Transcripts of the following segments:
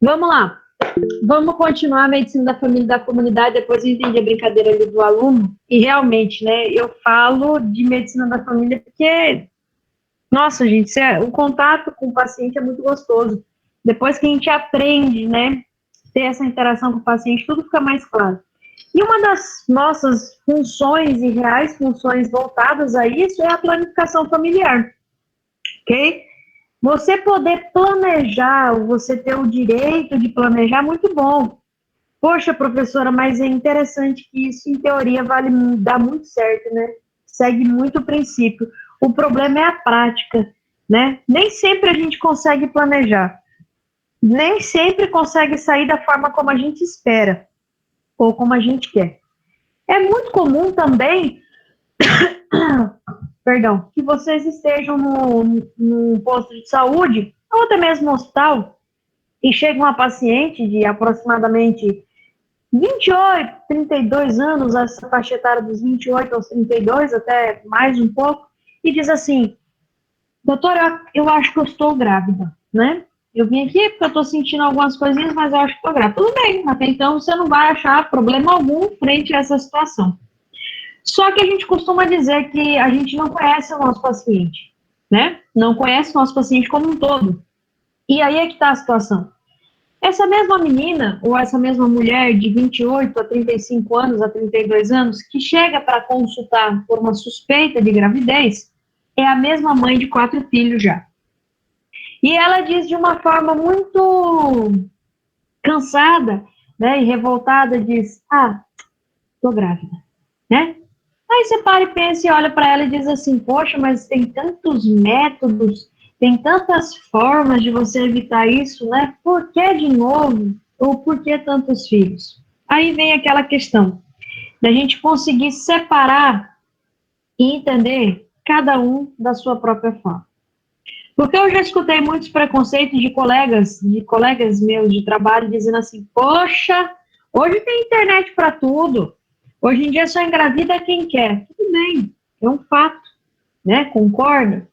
Vamos lá. Vamos continuar a medicina da família e da comunidade, depois eu entendi a brincadeira ali do aluno, e realmente, né, eu falo de medicina da família porque, nossa, gente, o contato com o paciente é muito gostoso. Depois que a gente aprende, né, ter essa interação com o paciente, tudo fica mais claro. E uma das nossas funções e reais funções voltadas a isso é a planificação familiar, ok? Você poder planejar, você ter o direito de planejar, é muito bom. Poxa, professora, mas é interessante que isso, em teoria, dá muito certo, né? Segue muito o princípio. O problema é a prática, né? Nem sempre a gente consegue planejar, nem sempre consegue sair da forma como a gente espera ou como a gente quer. É muito comum também, perdão, que vocês estejam no posto de saúde ou até mesmo no hospital e chega uma paciente de aproximadamente 28, 32 anos, essa faixa etária dos 28 aos 32, até mais um pouco, e diz assim, doutora, eu acho que eu estou grávida, né? Eu vim aqui porque eu estou sentindo algumas coisinhas, mas eu acho que estou grávida. Tudo bem, até então você não vai achar problema algum frente a essa situação. Só que a gente costuma dizer que a gente não conhece o nosso paciente, né? Não conhece o nosso paciente como um todo. E aí é que está a situação. Essa mesma menina, ou essa mesma mulher de 28 a 35 anos, a 32 anos, que chega para consultar por uma suspeita de gravidez, é a mesma mãe de 4 filhos já. E ela diz de uma forma muito cansada, né, e revoltada, diz, tô grávida, né? Aí você para e pensa e olha para ela e diz assim, poxa, mas tem tantos métodos, tem tantas formas de você evitar isso, né? Por que de novo? Ou por que tantos filhos? Aí vem aquela questão da gente conseguir separar e entender cada um da sua própria forma. Porque eu já escutei muitos preconceitos de colegas meus de trabalho dizendo assim, poxa, hoje tem internet para tudo. Hoje em dia só engravida quem quer. Tudo bem, é um fato, né? Concorda?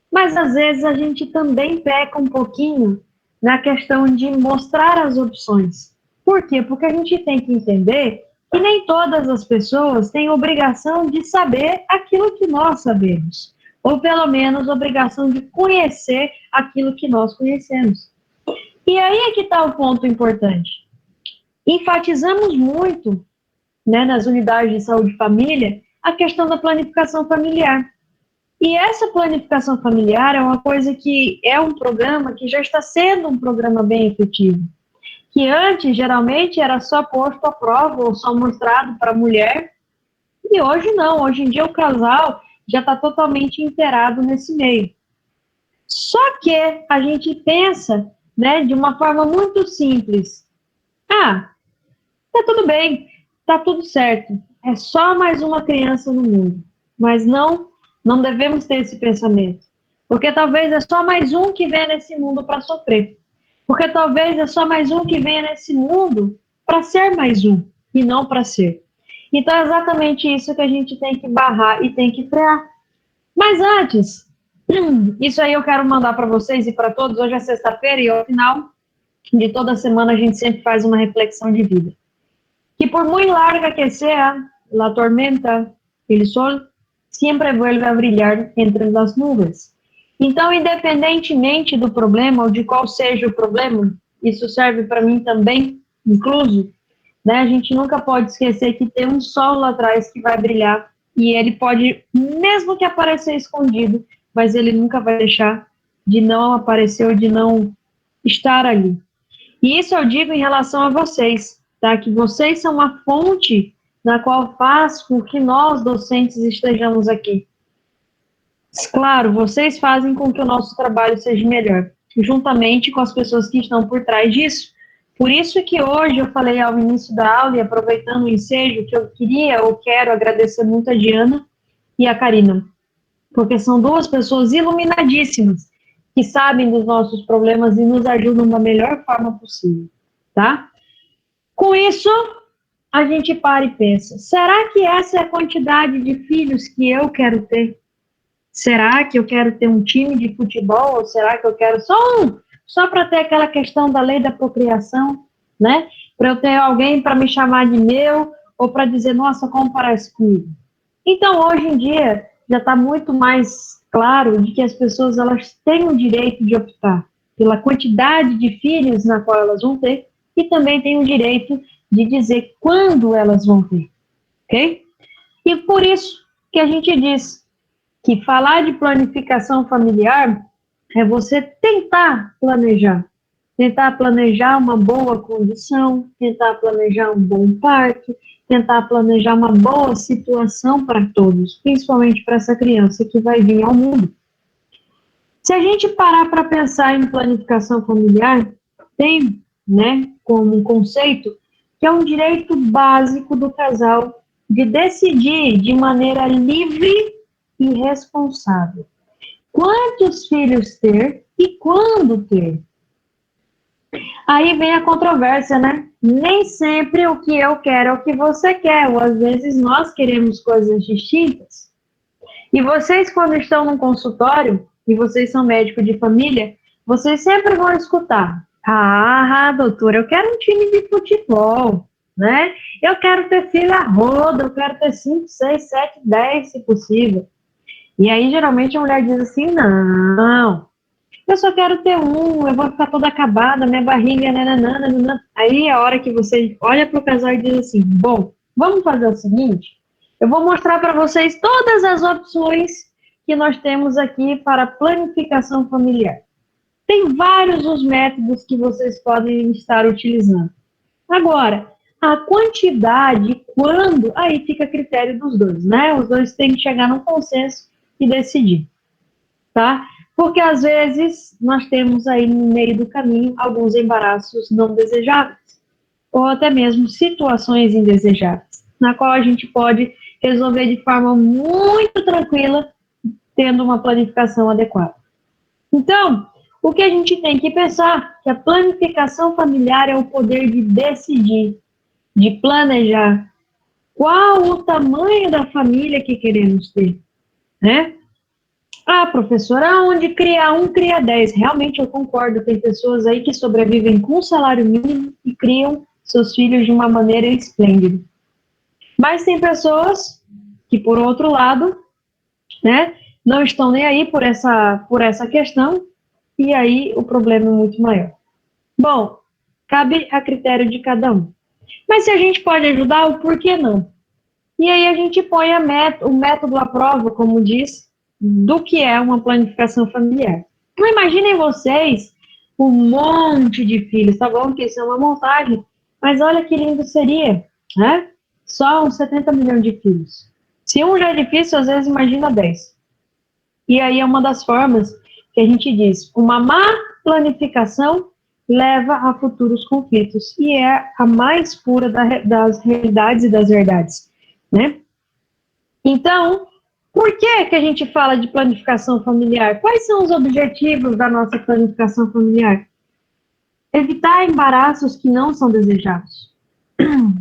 Mas às vezes a gente também peca um pouquinho na questão de mostrar as opções. Por quê? Porque a gente tem que entender que nem todas as pessoas têm obrigação de saber aquilo que nós sabemos, ou pelo menos obrigação de conhecer aquilo que nós conhecemos. E aí é que está o ponto importante. Enfatizamos muito, né, nas unidades de saúde e família, a questão da planificação familiar. E essa planificação familiar é uma coisa que é um programa que já está sendo um programa bem efetivo. Que antes, geralmente, era só posto à prova ou só mostrado para a mulher. E hoje não. Hoje em dia o casal já está totalmente inteirado nesse meio. Só que a gente pensa, né, de uma forma muito simples. Tá tudo bem, tá tudo certo. É só mais uma criança no mundo. Mas não devemos ter esse pensamento. Porque talvez é só mais um que venha nesse mundo para sofrer. Porque talvez é só mais um que venha nesse mundo para ser mais um e não para ser. Então é exatamente isso que a gente tem que barrar e tem que frear. Mas antes, isso aí eu quero mandar para vocês e para todos. Hoje é sexta-feira e ao final de toda semana a gente sempre faz uma reflexão de vida. Que por muy larga que sea la tormenta, el sol siempre vuelve a brilhar entre as nuvens. Então, independentemente do problema ou de qual seja o problema, isso serve para mim também, incluso, né? A gente nunca pode esquecer que tem um sol lá atrás que vai brilhar e ele pode, mesmo que aparecer escondido, mas ele nunca vai deixar de não aparecer ou de não estar ali. E isso eu digo em relação a vocês, tá? Que vocês são a fonte na qual faz com que nós, docentes, estejamos aqui. Claro, vocês fazem com que o nosso trabalho seja melhor, juntamente com as pessoas que estão por trás disso. Por isso que hoje eu falei ao início da aula, e aproveitando o ensejo, que eu queria ou quero agradecer muito a Diana e a Karina, porque são duas pessoas iluminadíssimas, que sabem dos nossos problemas e nos ajudam da melhor forma possível, tá? Com isso, a gente para e pensa, será que essa é a quantidade de filhos que eu quero ter? Será que eu quero ter um time de futebol ou será que eu quero só um? só para ter aquela questão da lei da procriação, né? Para eu ter alguém para me chamar de meu, ou para dizer, nossa, como parece comigo. Então, hoje em dia, já está muito mais claro de que as pessoas elas têm o direito de optar pela quantidade de filhos na qual elas vão ter e também têm o direito de dizer quando elas vão ter, ok? E por isso que a gente diz que falar de planificação familiar é você tentar planejar uma boa condição, tentar planejar um bom parto, tentar planejar uma boa situação para todos, principalmente para essa criança que vai vir ao mundo. Se a gente parar para pensar em planificação familiar, tem, né, como um conceito que é um direito básico do casal de decidir de maneira livre e responsável quantos filhos ter e quando ter. Aí vem a controvérsia, né? Nem sempre o que eu quero é o que você quer, ou às vezes nós queremos coisas distintas. E vocês, quando estão num consultório, e vocês são médicos de família, vocês sempre vão escutar: ah, doutora, eu quero um time de futebol, né? Eu quero ter filho a roda, eu quero ter 5, 6, 7, 10, se possível. E aí, geralmente, a mulher diz assim: não, eu só quero ter um, eu vou ficar toda acabada, minha barriga, nananana. Aí é a hora que você olha para o casal e diz assim: bom, vamos fazer o seguinte, eu vou mostrar para vocês todas as opções que nós temos aqui para planificação familiar. Tem vários os métodos que vocês podem estar utilizando. Agora, a quantidade, quando, aí fica a critério dos dois, né? Os dois têm que chegar num consenso e decidir, tá? Porque às vezes nós temos aí no meio do caminho alguns embaraços não desejáveis, ou até mesmo situações indesejáveis, na qual a gente pode resolver de forma muito tranquila, tendo uma planificação adequada. Então, o que a gente tem que pensar é que a planificação familiar é o poder de decidir, de planejar qual o tamanho da família que queremos ter, né? Ah, professora, onde cria um, cria 10. Realmente eu concordo, tem pessoas aí que sobrevivem com salário mínimo e criam seus filhos de uma maneira esplêndida. Mas tem pessoas que, por outro lado, né, não estão nem aí por essa questão, e aí o problema é muito maior. Bom, cabe a critério de cada um. Mas se a gente pode ajudar, o porquê não? E aí a gente põe o método à prova, como diz, do que é uma planificação familiar. Então, imaginem vocês um monte de filhos, tá bom que isso é uma montagem, mas olha que lindo seria, né? Só uns 70 milhões de filhos. Se um já é difícil, às vezes imagina 10. E aí é uma das formas que a gente diz, uma má planificação leva a futuros conflitos, e é a mais pura das realidades e das verdades, né? Então, por que que a gente fala de planificação familiar? Quais são os objetivos da nossa planificação familiar? Evitar embaraços que não são desejados,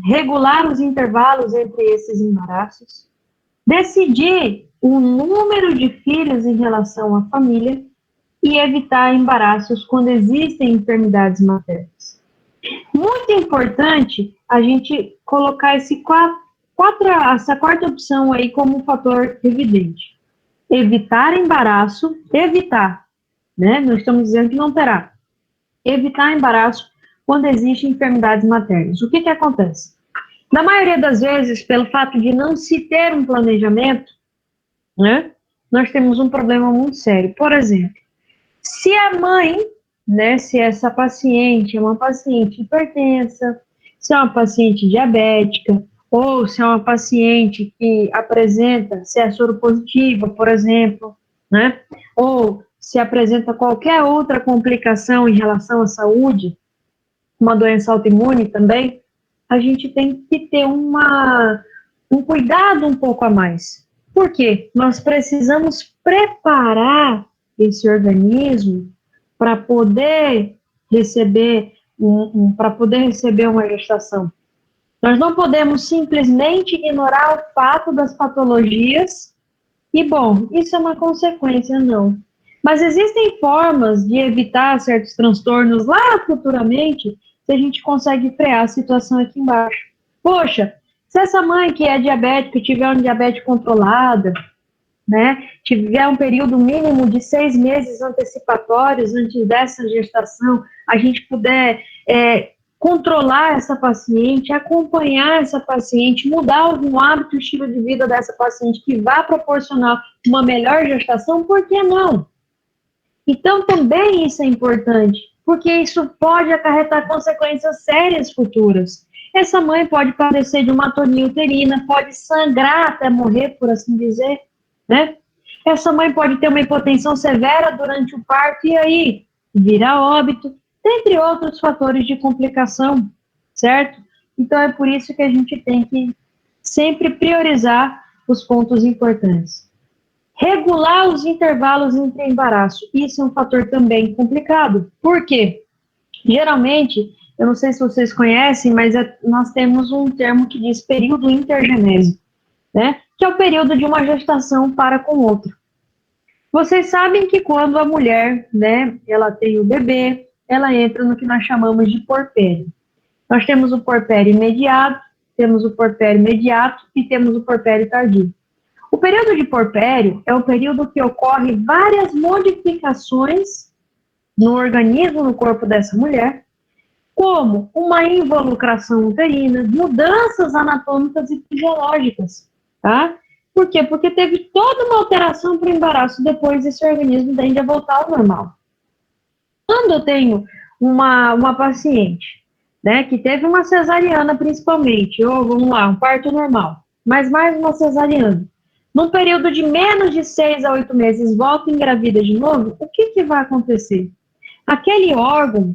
regular os intervalos entre esses embaraços, decidir o número de filhos em relação à família e evitar embaraços quando existem enfermidades maternas. Muito importante a gente colocar essa quarta opção aí como um fator evidente. Evitar embaraço, evitar, né? Não estamos dizendo que não terá. Evitar embaraço quando existem enfermidades maternas. O que acontece? Na maioria das vezes, pelo fato de não se ter um planejamento, né? Nós temos um problema muito sério. Por exemplo, se a mãe, né, se essa paciente é uma paciente hipertensa, se é uma paciente diabética, ou se é uma paciente que apresenta, se é soropositiva, por exemplo, né, ou se apresenta qualquer outra complicação em relação à saúde, uma doença autoimune também, a gente tem que ter um cuidado um pouco a mais. Por quê? Nós precisamos preparar esse organismo para poder receber uma gestação. Nós não podemos simplesmente ignorar o fato das patologias e, bom, isso é uma consequência, não. Mas existem formas de evitar certos transtornos lá futuramente, se a gente consegue frear a situação aqui embaixo. Poxa, se essa mãe que é diabética tiver um diabetes controlada, né, tiver um período mínimo de 6 meses antecipatórios antes dessa gestação, a gente puder controlar essa paciente, acompanhar essa paciente, mudar algum hábito, estilo de vida dessa paciente que vá proporcionar uma melhor gestação, por que não? Então, também isso é importante, porque isso pode acarretar consequências sérias futuras. Essa mãe pode padecer de uma atonia uterina, pode sangrar até morrer, por assim dizer, né? Essa mãe pode ter uma hipotensão severa durante o parto e aí vira óbito, entre outros fatores de complicação, certo? Então, é por isso que a gente tem que sempre priorizar os pontos importantes. Regular os intervalos entre embaraço, isso é um fator também complicado. Por quê? Geralmente, eu não sei se vocês conhecem, mas nós temos um termo que diz período intergenésico, né? Que é o período de uma gestação para com outra. Vocês sabem que quando a mulher, né, ela tem o bebê, ela entra no que nós chamamos de porpério. Nós temos o porpério imediato, temos o porpério imediato e temos o porpério tardio. O período de porpério é o período que ocorre várias modificações no organismo, no corpo dessa mulher, como uma involucração uterina, mudanças anatômicas e fisiológicas, tá? Por quê? Porque teve toda uma alteração para o embaraço, depois esse organismo tende a voltar ao normal. Quando eu tenho uma paciente, né, que teve uma cesariana principalmente, ou vamos lá, um parto normal, mas mais uma cesariana, num período de menos de 6 a 8 meses, volta engravida de novo, o que vai acontecer? Aquele órgão,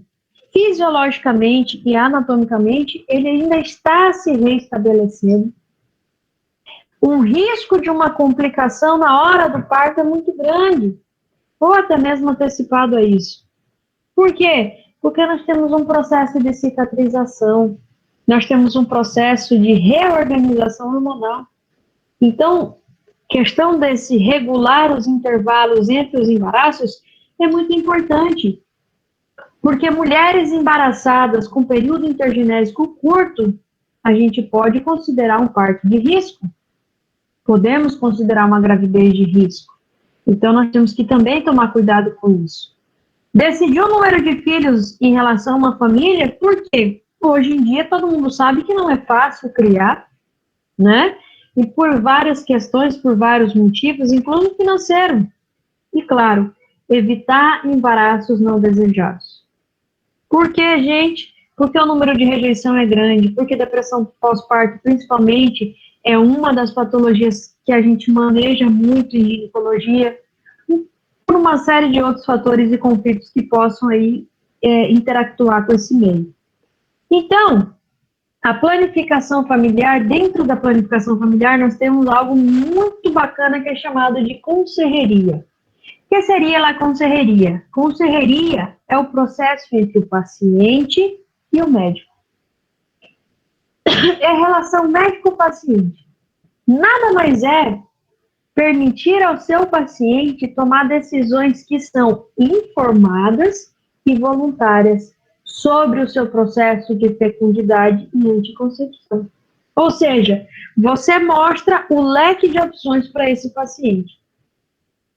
fisiologicamente e anatomicamente, ele ainda está se reestabelecendo. O risco de uma complicação na hora do parto é muito grande, ou até mesmo antecipado a isso. Por quê? Porque nós temos um processo de cicatrização, nós temos um processo de reorganização hormonal. Então, questão desse regular os intervalos entre os embaraços é muito importante, porque mulheres embaraçadas com período intergenésico curto, a gente pode considerar um parto de risco, podemos considerar uma gravidez de risco. Então, nós temos que também tomar cuidado com isso. Decidir o número de filhos em relação a uma família, por quê? Hoje em dia, todo mundo sabe que não é fácil criar, né? E por várias questões, por vários motivos, inclusive financeiro. E, claro, evitar embaraços não desejados. Por que, gente? Porque o número de rejeição é grande, porque depressão pós-parto, principalmente, é uma das patologias que a gente maneja muito em ginecologia, por uma série de outros fatores e conflitos que possam aí interactuar com esse meio. Então, a planificação familiar, dentro da planificação familiar, nós temos algo muito bacana que é chamado de conserreria. O que seria a conserreria? Conserreria é o processo entre o paciente e o médico. É a relação médico-paciente. Nada mais é permitir ao seu paciente tomar decisões que são informadas e voluntárias sobre o seu processo de fecundidade e anticoncepção. Ou seja, você mostra o leque de opções para esse paciente.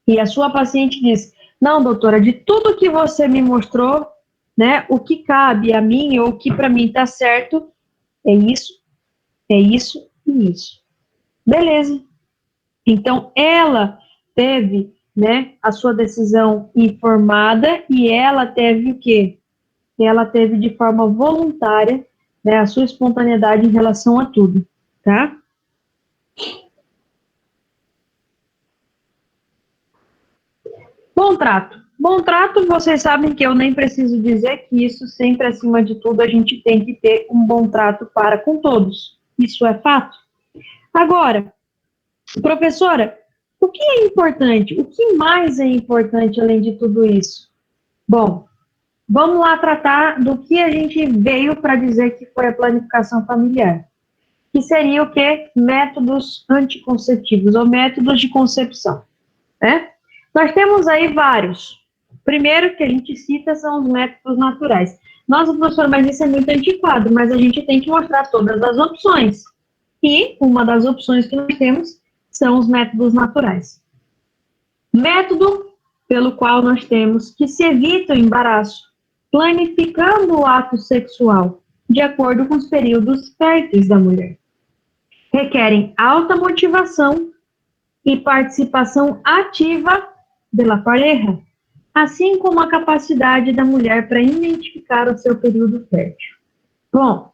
E a sua paciente diz: não, doutora, de tudo que você me mostrou, né, o que cabe a mim ou o que para mim está certo é isso e isso. Beleza. Então, ela teve, né, a sua decisão informada e ela teve o quê? Ela teve de forma voluntária, né, a sua espontaneidade em relação a tudo, tá? Bom trato. Bom trato, vocês sabem que eu nem preciso dizer que isso sempre, acima de tudo, a gente tem que ter um bom trato para com todos. Isso é fato. Agora, professora, o que é importante? O que mais é importante além de tudo isso? Bom, vamos lá tratar do que a gente veio para dizer que foi a planificação familiar. Que seria o quê? Métodos anticonceptivos ou métodos de concepção, né? Nós temos aí vários. Primeiro que a gente cita são os métodos naturais. Nossa, professora, mas isso é muito antiquado, mas a gente tem que mostrar todas as opções. E uma das opções que nós temos são os métodos naturais. Método pelo qual nós temos que se evita o embaraço, planificando o ato sexual de acordo com os períodos férteis da mulher. Requerem alta motivação e participação ativa da pareja, assim como a capacidade da mulher para identificar o seu período fértil. Bom,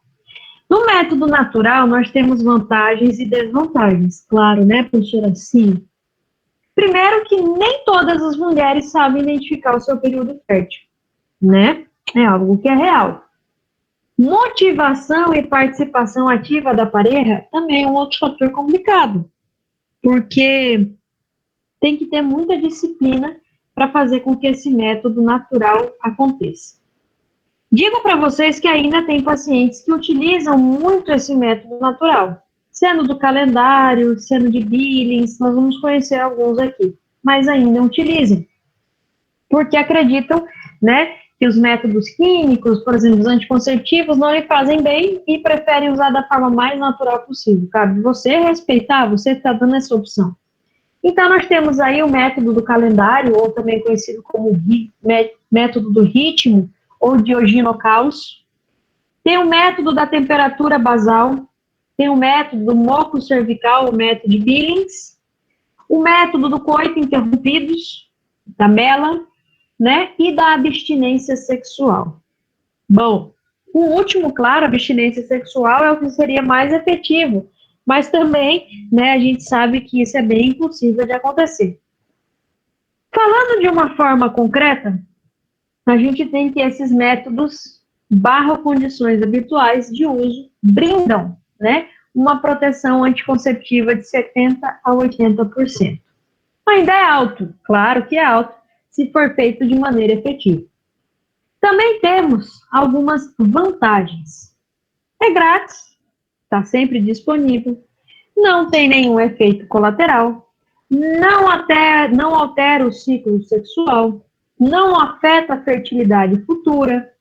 no método natural, nós temos vantagens e desvantagens, claro, né, professora? Sim. Primeiro que nem todas as mulheres sabem identificar o seu período fértil, né? É algo que é real. Motivação e participação ativa da pareja também é um outro fator complicado, porque tem que ter muita disciplina para fazer com que esse método natural aconteça. Digo para vocês que ainda tem pacientes que utilizam muito esse método natural, sendo do calendário, sendo de Billings, nós vamos conhecer alguns aqui, mas ainda utilizam, porque acreditam, né, que os métodos químicos, por exemplo, os anticonceptivos, não lhe fazem bem e preferem usar da forma mais natural possível. Cabe você respeitar, você está dando essa opção. Então, nós temos aí o método do calendário, ou também conhecido como método do ritmo, ou Dioginocaus. Tem o método da temperatura basal, tem o método do moco cervical, o método de Billings, o método do coito interrompidos, da Mela, né, e da abstinência sexual. Bom, o último, claro, abstinência sexual é o que seria mais efetivo, mas também, né, a gente sabe que isso é bem impossível de acontecer. Falando de uma forma concreta, a gente tem que esses métodos barra condições habituais de uso brindam, né, uma proteção anticonceptiva de 70% a 80%. Ainda é alto, claro que é alto, se for feito de maneira efetiva. Também temos algumas vantagens. É grátis, está sempre disponível, não tem nenhum efeito colateral, não altera o ciclo sexual, não afeta a fertilidade futura,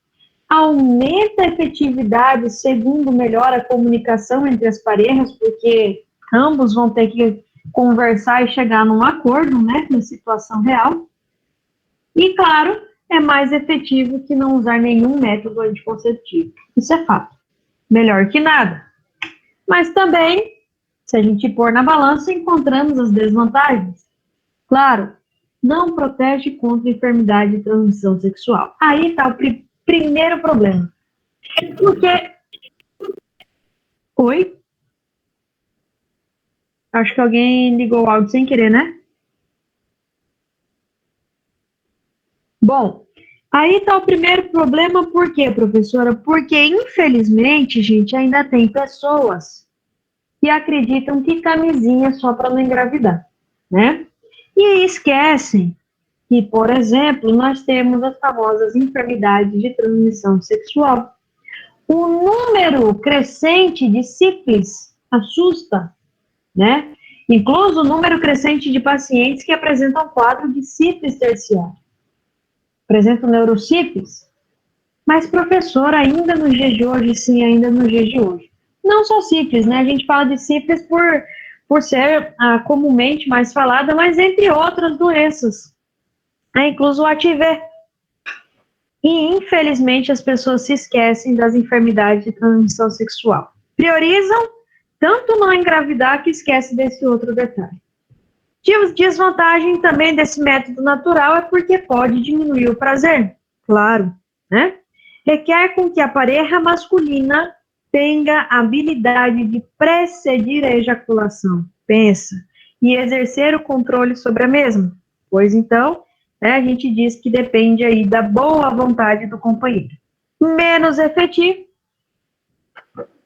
aumenta a efetividade segundo melhora a comunicação entre as parejas, porque ambos vão ter que conversar e chegar num acordo, né, na situação real. E, claro, é mais efetivo que não usar nenhum método anticonceptivo. Isso é fato. Melhor que nada. Mas também, se a gente pôr na balança, encontramos as desvantagens. Claro, não protege contra enfermidade de transmissão sexual. Aí está o primeiro problema. Porque... Oi? Acho que alguém ligou o áudio sem querer, né? Bom, aí está o primeiro problema, por quê, professora? Porque, infelizmente, gente, ainda tem pessoas que acreditam que camisinha é só para não engravidar, né? E esquecem que, por exemplo, nós temos as famosas enfermidades de transmissão sexual. O número crescente de sífilis assusta, né? Incluso o número crescente de pacientes que apresentam quadro de sífilis terciário. Apresentam neurosífilis. Mas, professor, ainda nos dias de hoje, sim, ainda nos dias de hoje. Não só sífilis, né? A gente fala de sífilis por ser comumente mais falada, mas entre outras doenças. Incluso o HIV. E, infelizmente, as pessoas se esquecem das enfermidades de transmissão sexual. Priorizam tanto não engravidar que esquece desse outro detalhe. Desvantagem também desse método natural é porque pode diminuir o prazer, claro, né? Requer com que a pareja masculina tenha a habilidade de precedir a ejaculação, pensa, e exercer o controle sobre a mesma. Pois então, né, a gente diz que depende aí da boa vontade do companheiro. Menos efetivo,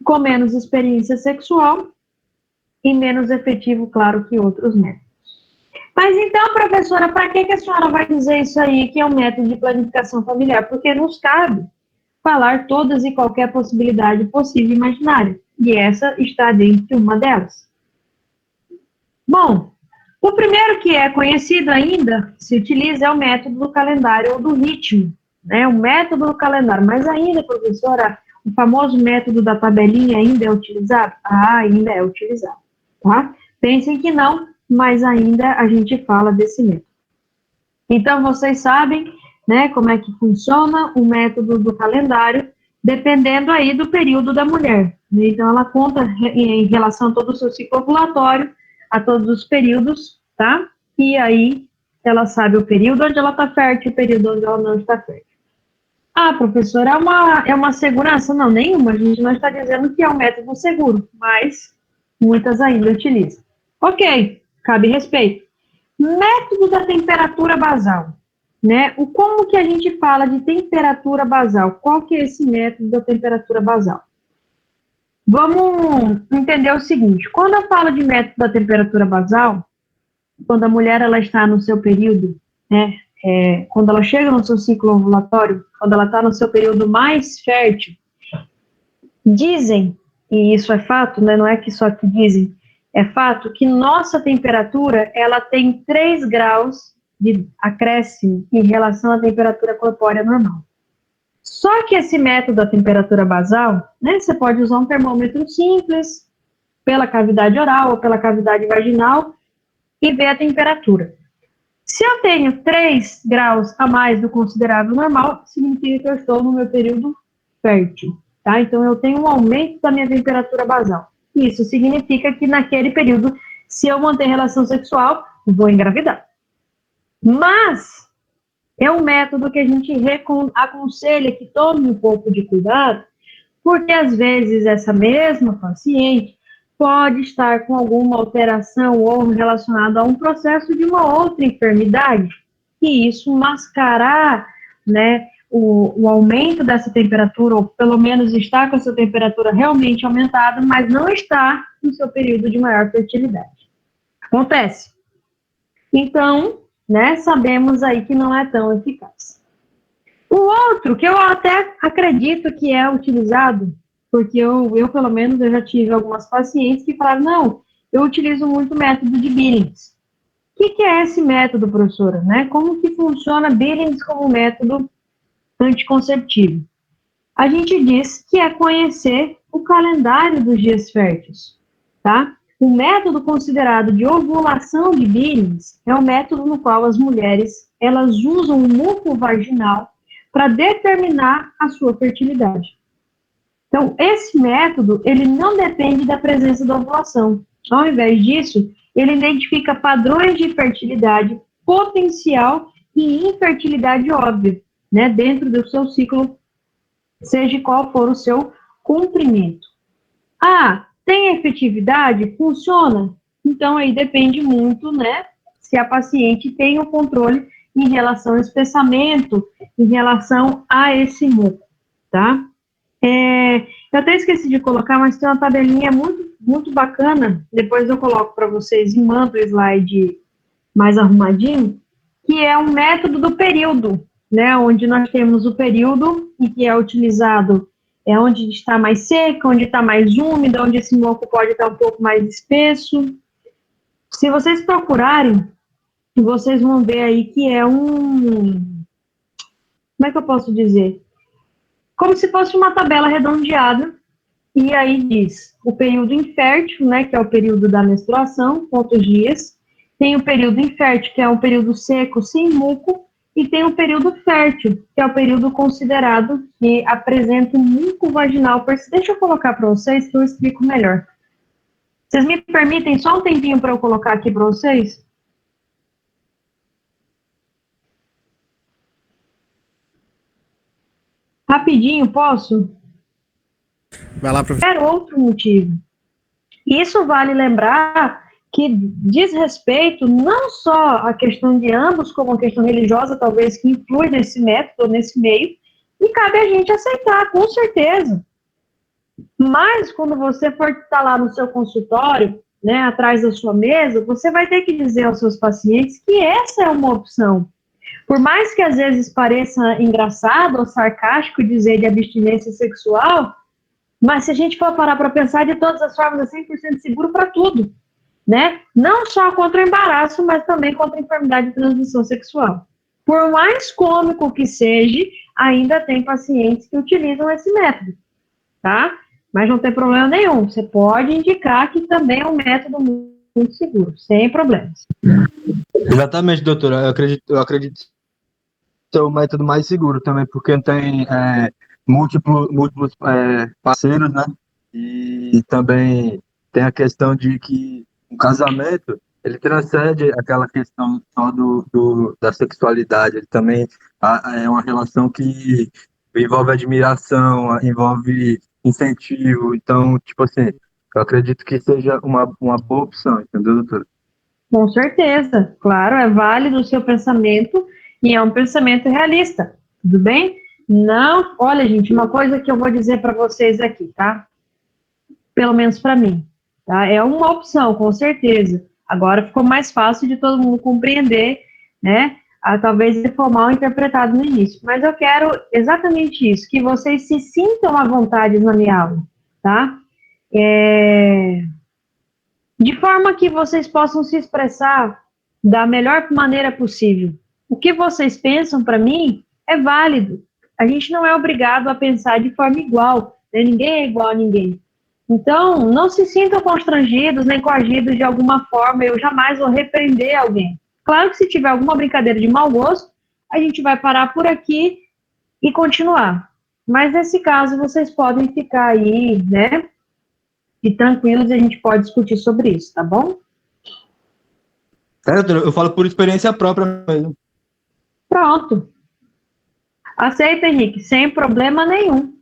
com menos experiência sexual e menos efetivo, claro, que outros métodos. Mas então, professora, para que a senhora vai dizer isso aí, que é um método de planificação familiar? Porque nos cabe falar todas e qualquer possibilidade possível e imaginária. E essa está dentro de uma delas. Bom, O primeiro que é conhecido ainda, se utiliza, é o método do calendário ou do ritmo, né? O método do calendário. Mas ainda, professora, o famoso método da tabelinha ainda é utilizado? Ah, ainda é utilizado, tá? Pensem que não, mas ainda a gente fala desse método. Então, vocês sabem, né, como é que funciona o método do calendário, dependendo aí do período da mulher. Então, ela conta em relação a todo o seu ciclo ovulatório, a todos os períodos, tá? E aí, ela sabe o período onde ela está fértil e o período onde ela não está fértil. Ah, professora, é uma segurança? Não, nenhuma. A gente não está dizendo que é um método seguro, mas muitas ainda utilizam. Ok, cabe respeito. Método da temperatura basal, né? Como que a gente fala de temperatura basal? Qual que é esse método da temperatura basal? Vamos entender o seguinte, quando eu falo de método da temperatura basal, quando a mulher ela está no seu período, né? Quando ela chega no seu ciclo ovulatório, quando ela está no seu período mais fértil, dizem, e isso é fato, né? Não é que só que dizem, é fato que nossa temperatura, ela tem 3 graus de acréscimo em relação à temperatura corpórea normal. Só que esse método da temperatura basal, né, você pode usar um termômetro simples, pela cavidade oral ou pela cavidade vaginal, e ver a temperatura. Se eu tenho 3 graus a mais do considerado normal, significa que eu estou no meu período fértil. Tá? Então, eu tenho um aumento da minha temperatura basal. Isso significa que naquele período, se eu manter relação sexual, vou engravidar. Mas é um método que a gente aconselha que tome um pouco de cuidado, porque às vezes essa mesma paciente pode estar com alguma alteração ou relacionada a um processo de uma outra enfermidade, e isso mascarar, né, o aumento dessa temperatura, ou pelo menos estar com essa temperatura realmente aumentada, mas não está no seu período de maior fertilidade. Acontece. Então, né, sabemos aí que não é tão eficaz. O outro, que eu até acredito que é utilizado, porque eu pelo menos, eu já tive algumas pacientes que falaram, não, eu utilizo muito o método de Billings. O que é esse método, professora? Né? Como que funciona Billings como método anticonceptivo? A gente diz que é conhecer o calendário dos dias férteis, tá? O método considerado de ovulação de Billings é o método no qual as mulheres, elas usam o muco vaginal para determinar a sua fertilidade. Então, esse método, ele não depende da presença da ovulação. Ao invés disso, ele identifica padrões de fertilidade potencial e infertilidade óbvia, né, dentro do seu ciclo, seja qual for o seu comprimento. Ah, tem efetividade? Funciona? Então, aí depende muito, né, se a paciente tem o controle em relação ao espessamento, em relação a esse muco, tá? Eu até esqueci de colocar, mas tem uma tabelinha muito, muito bacana, depois eu coloco para vocês e mando o slide mais arrumadinho, que é um método do período, né, onde nós temos o período em que é utilizado, onde está mais seco, onde está mais úmido, onde esse muco pode estar um pouco mais espesso. Se vocês procurarem, vocês vão ver aí que é como é que eu posso dizer? Como se fosse uma tabela redondeada, e aí diz o período infértil, né, que é o período da menstruação, quantos dias, tem o período infértil, que é um período seco, sem muco, e tem o período fértil, que é o período considerado que apresenta um muco vaginal. Deixa eu colocar para vocês que eu explico melhor. Vocês me permitem só um tempinho para eu colocar aqui para vocês? Rapidinho, posso? Vai lá, professor. Qualquer outro motivo. Isso vale lembrar que diz respeito não só à questão de ambos, como a questão religiosa, talvez, que influi nesse método, nesse meio, e cabe a gente aceitar, com certeza. Mas, quando você for estar lá no seu consultório, né, atrás da sua mesa, você vai ter que dizer aos seus pacientes que essa é uma opção. Por mais que às vezes pareça engraçado ou sarcástico dizer de abstinência sexual, mas se a gente for parar para pensar, de todas as formas, é 100% seguro para tudo. né? Não só contra o embaraço, mas também contra a enfermidade de transmissão sexual. Por mais cômico que seja, ainda tem pacientes que utilizam esse método, tá? Mas não tem problema nenhum. Você pode indicar que também é um método muito seguro, sem problemas. Exatamente, doutora. Eu acredito ser o método mais seguro também, porque tem múltiplos parceiros, né? E também tem a questão de que o casamento, ele transcende aquela questão só da sexualidade. Ele também é uma relação que envolve admiração, envolve incentivo. Então, tipo assim, eu acredito que seja uma boa opção, entendeu, doutora? Com certeza, claro, é válido o seu pensamento e é um pensamento realista, tudo bem? Não, olha, gente, uma coisa que eu vou dizer para vocês aqui, tá? Pelo menos para mim, tá? É uma opção, com certeza. Agora ficou mais fácil de todo mundo compreender, né? Talvez ele for mal interpretado no início, mas eu quero exatamente isso, que vocês se sintam à vontade na minha aula, tá? De forma que vocês possam se expressar da melhor maneira possível. O que vocês pensam, para mim, é válido. A gente não é obrigado a pensar de forma igual, né? Ninguém é igual a ninguém. Então, não se sintam constrangidos nem coagidos de alguma forma, eu jamais vou repreender alguém. Claro que se tiver alguma brincadeira de mau gosto, a gente vai parar por aqui e continuar. Mas nesse caso, vocês podem ficar aí, né? E tranquilos, a gente pode discutir sobre isso, tá bom? Doutora, eu falo por experiência própria mesmo. Pronto. Aceita, Henrique, sem problema nenhum,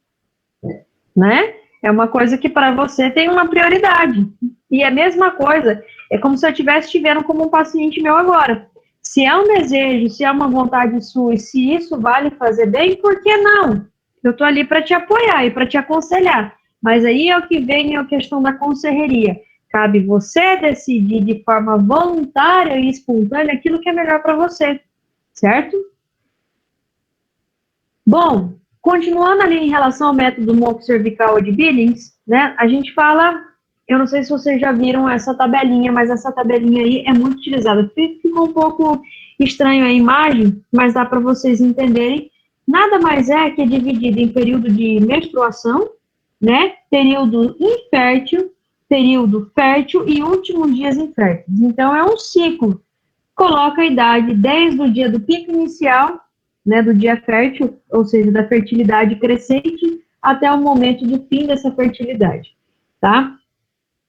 né? É uma coisa que para você tem uma prioridade. E é a mesma coisa, é como se eu estivesse te vendo como um paciente meu agora. Se é um desejo, se é uma vontade sua, e se isso vale fazer bem, por que não? Eu estou ali para te apoiar e para te aconselhar. Mas aí é o que vem a questão da conserreria. Cabe você decidir de forma voluntária e espontânea aquilo que é melhor para você, certo? Bom, continuando ali em relação ao método moco cervical ou de Billings, né, a gente fala, eu não sei se vocês já viram essa tabelinha, mas essa tabelinha aí é muito utilizada. Ficou um pouco estranho a imagem, mas dá para vocês entenderem. Nada mais é que é dividido em período de menstruação, né, período infértil, período fértil e últimos dias inférteis. Então, é um ciclo. Coloca a idade desde o dia do pico inicial, né, do dia fértil, ou seja, da fertilidade crescente, até o momento do fim dessa fertilidade, tá?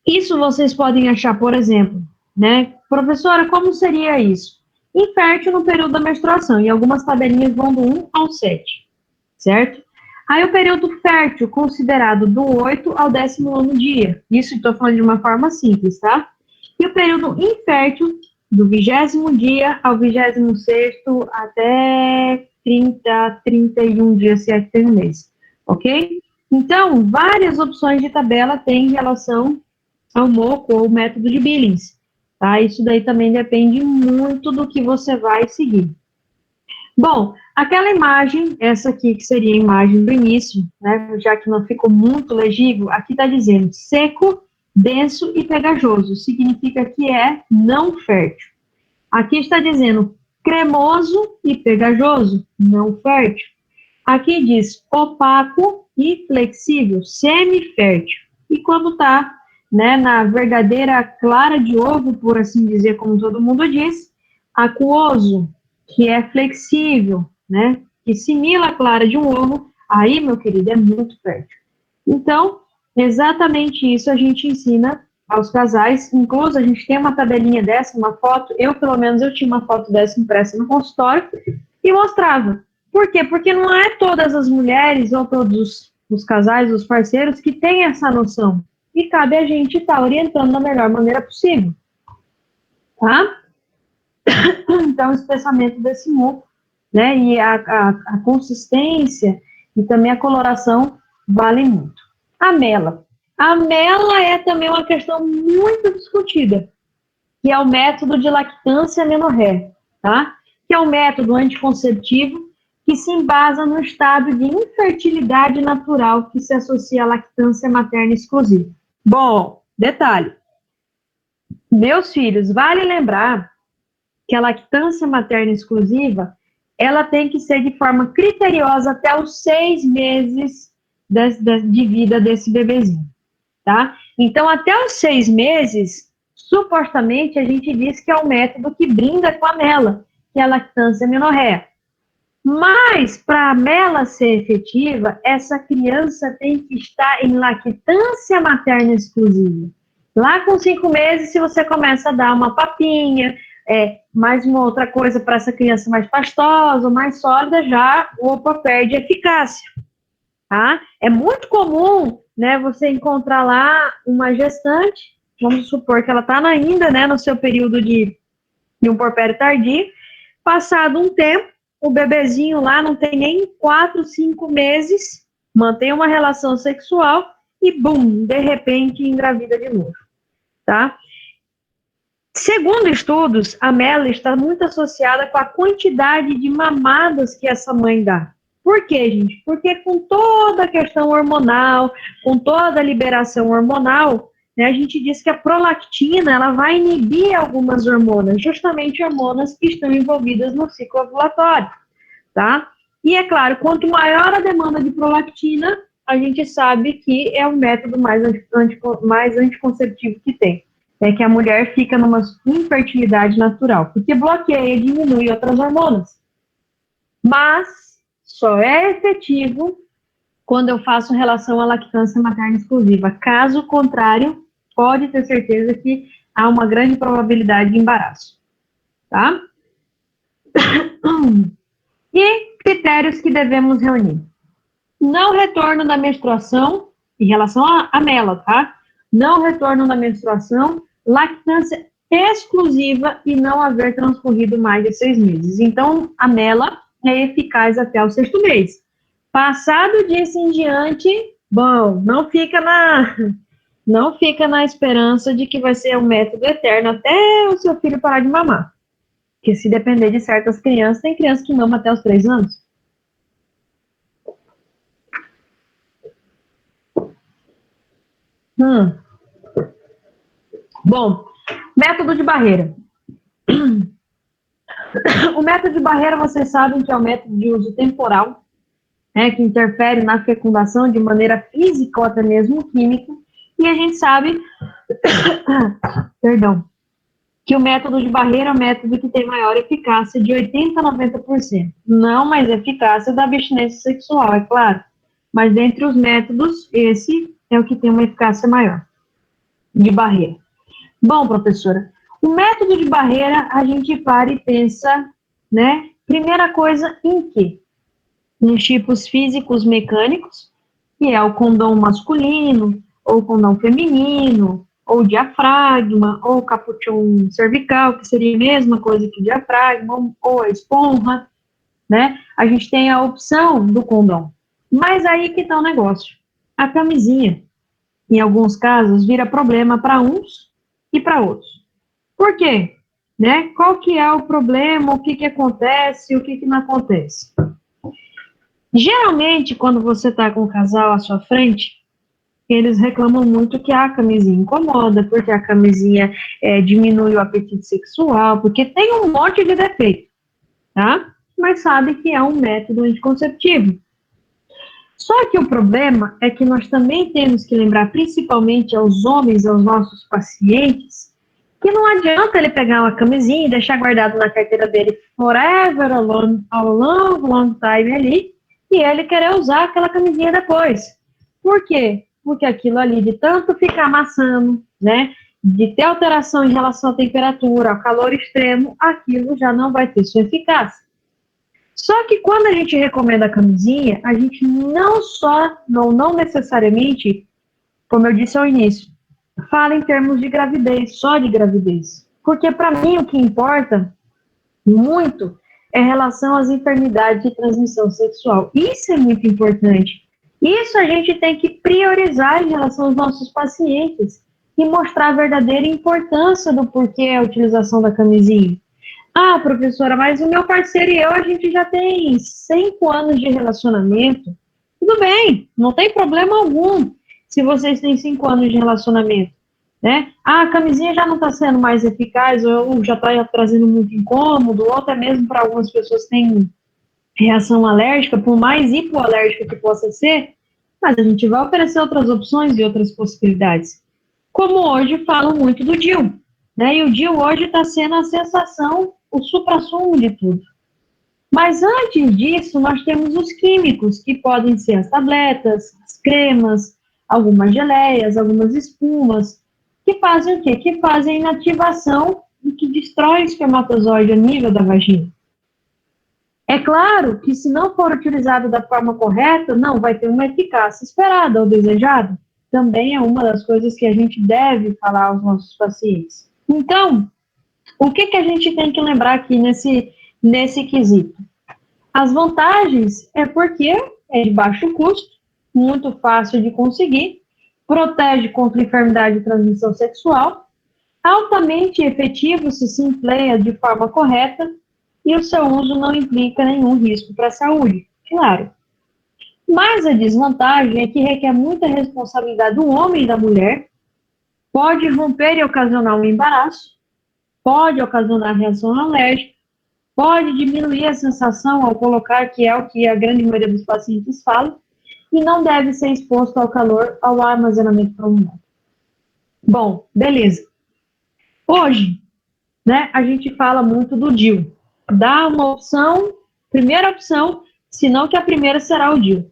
Isso vocês podem achar, por exemplo, né, professora, como seria isso? Infértil no período da menstruação, e algumas tabelinhas vão do 1 ao 7, certo? Aí o período fértil, considerado do 8 ao 19º dia, isso estou falando de uma forma simples, tá? E o período infértil, do 20º dia ao 26º até 30, 31 dias, se é que tem um mês, ok? Então, várias opções de tabela têm em relação ao moco ou método de Billings, tá? Isso daí também depende muito do que você vai seguir. Bom, aquela imagem, essa aqui que seria a imagem do início, né, já que não ficou muito legível, aqui está dizendo seco, denso e pegajoso, significa que é não fértil. Aqui está dizendo cremoso e pegajoso, não fértil. Aqui diz opaco e flexível, semifértil. E quando está, né, na verdadeira clara de ovo, por assim dizer, como todo mundo diz, aquoso, que é flexível, né, que simila a clara de um ovo, aí, meu querido, é muito fértil. Então, exatamente isso a gente ensina aos casais, incluso a gente tem uma tabelinha dessa, uma foto, pelo menos eu tinha uma foto dessa impressa no consultório, e mostrava. Por quê? Porque não é todas as mulheres ou todos os casais, os parceiros, que têm essa noção. E cabe a gente estar orientando da melhor maneira possível. Tá? Então, esse pensamento desse muco, né, e a consistência e também a coloração valem muito. A mela. A mela é também uma questão muito discutida, que é o método de lactância menorré, tá? Que é um método anticonceptivo que se embasa no estado de infertilidade natural que se associa à lactância materna exclusiva. Bom, detalhe, Meus filhos, vale lembrar que a lactância materna exclusiva, ela tem que ser de forma criteriosa até os 6 meses de vida desse bebezinho, tá? Então, até os 6 meses, supostamente, a gente diz que é o método que brinda com a MELA, que é a lactância amenorréia. Mas, para a MELA ser efetiva, essa criança tem que estar em lactância materna exclusiva. Lá com 5 meses, se você começa a dar uma papinha, mais uma outra coisa para essa criança mais pastosa, mais sólida, já o OPA perde eficácia. Tá? É muito comum, né, você encontrar lá uma gestante, vamos supor que ela está ainda, né, no seu período de um porpério tardio, passado um tempo, o bebezinho lá não tem nem 4, 5 meses, mantém uma relação sexual e, bum, de repente engravida de novo, tá? Segundo estudos, a MELA está muito associada com a quantidade de mamadas que essa mãe dá. Por quê, gente? Porque com toda a questão hormonal, com toda a liberação hormonal, né, a gente diz que a prolactina ela vai inibir algumas hormonas, justamente hormonas que estão envolvidas no ciclo ovulatório, tá? E é claro, quanto maior a demanda de prolactina, a gente sabe que é o método mais anticonceptivo que tem. É que a mulher fica numa infertilidade natural, porque bloqueia e diminui outras hormonas. Mas só é efetivo quando eu faço relação à lactância materna exclusiva. Caso contrário, pode ter certeza que há uma grande probabilidade de embaraço, tá? E critérios que devemos reunir. Não retorno da menstruação, em relação à MELA, tá? Não retorno da menstruação, lactância exclusiva e não haver transcorrido mais de 6 meses. Então, a MELA é eficaz até o 6º mês. Passado disso em diante, bom, não fica na esperança de que vai ser um método eterno até o seu filho parar de mamar. Porque se depender de certas crianças, tem criança que mama até os 3 anos. Bom, método de barreira. O método de barreira, vocês sabem que é o método de uso temporal, que interfere na fecundação de maneira física ou até mesmo química, e a gente sabe, que o método de barreira é o método que tem maior eficácia de 80% a 90%. Não mais eficácia da abstinência sexual, é claro, mas dentre os métodos, esse é o que tem uma eficácia maior de barreira. Bom, professora, o método de barreira, a gente para e pensa, né? Primeira coisa, em quê? Nos tipos físicos mecânicos, que é o condom masculino, ou condom feminino, ou diafragma, ou capuchão cervical, que seria a mesma coisa que diafragma, ou a esponja, né? A gente tem a opção do condom. Mas aí que tá o negócio. A camisinha, em alguns casos, vira problema para uns e para outros. Por quê? Né? Qual que é o problema, o que acontece, o que não acontece? Geralmente, quando você está com o casal à sua frente, eles reclamam muito que a camisinha incomoda, porque a camisinha diminui o apetite sexual, porque tem um monte de defeito, tá? Mas sabe que é um método anticonceptivo. Só que o problema é que nós também temos que lembrar, principalmente aos homens, aos nossos pacientes, que não adianta ele pegar uma camisinha e deixar guardado na carteira dele forever, a long time ali, e ele querer usar aquela camisinha depois. Por quê? Porque aquilo ali, de tanto ficar amassando, né, de ter alteração em relação à temperatura, ao calor extremo, aquilo já não vai ter sua eficácia. Só que quando a gente recomenda a camisinha, a gente não necessariamente, como eu disse ao início, fala em termos de gravidez, só de gravidez. Porque para mim o que importa muito é relação às enfermidades de transmissão sexual. Isso é muito importante. Isso a gente tem que priorizar em relação aos nossos pacientes e mostrar a verdadeira importância do porquê a utilização da camisinha. Ah, professora, mas o meu parceiro e eu, a gente já tem 5 anos de relacionamento. Tudo bem, não tem problema algum se vocês têm 5 anos de relacionamento. né? Ah, a camisinha já não está sendo mais eficaz, ou já está trazendo muito incômodo, ou até mesmo para algumas pessoas têm reação alérgica, por mais hipoalérgica que possa ser, mas a gente vai oferecer outras opções e outras possibilidades. Como hoje falam muito do DIU, né? E o DIU hoje está sendo a sensação, o suprassumo de tudo. Mas antes disso, nós temos os químicos, que podem ser as tabletas, as cremas, algumas geleias, algumas espumas, que fazem o quê? Que fazem inativação e que destrói o espermatozoide a nível da vagina. É claro que se não for utilizado da forma correta, não vai ter uma eficácia esperada ou desejada. Também é uma das coisas que a gente deve falar aos nossos pacientes. Então, o que a gente tem que lembrar aqui nesse quesito? As vantagens é porque é de baixo custo, muito fácil de conseguir, protege contra enfermidade de transmissão sexual, altamente efetivo se se empleia de forma correta e o seu uso não implica nenhum risco para a saúde, claro. Mas a desvantagem é que requer muita responsabilidade do homem e da mulher, pode romper e ocasionar um embaraço, pode ocasionar reação alérgica, pode diminuir a sensação ao colocar, que é o que a grande maioria dos pacientes fala, e não deve ser exposto ao calor, ao armazenamento prolongado. Bom, beleza. Hoje, né, a gente fala muito do DIU. Dá uma opção, primeira opção, senão que a primeira será o DIU.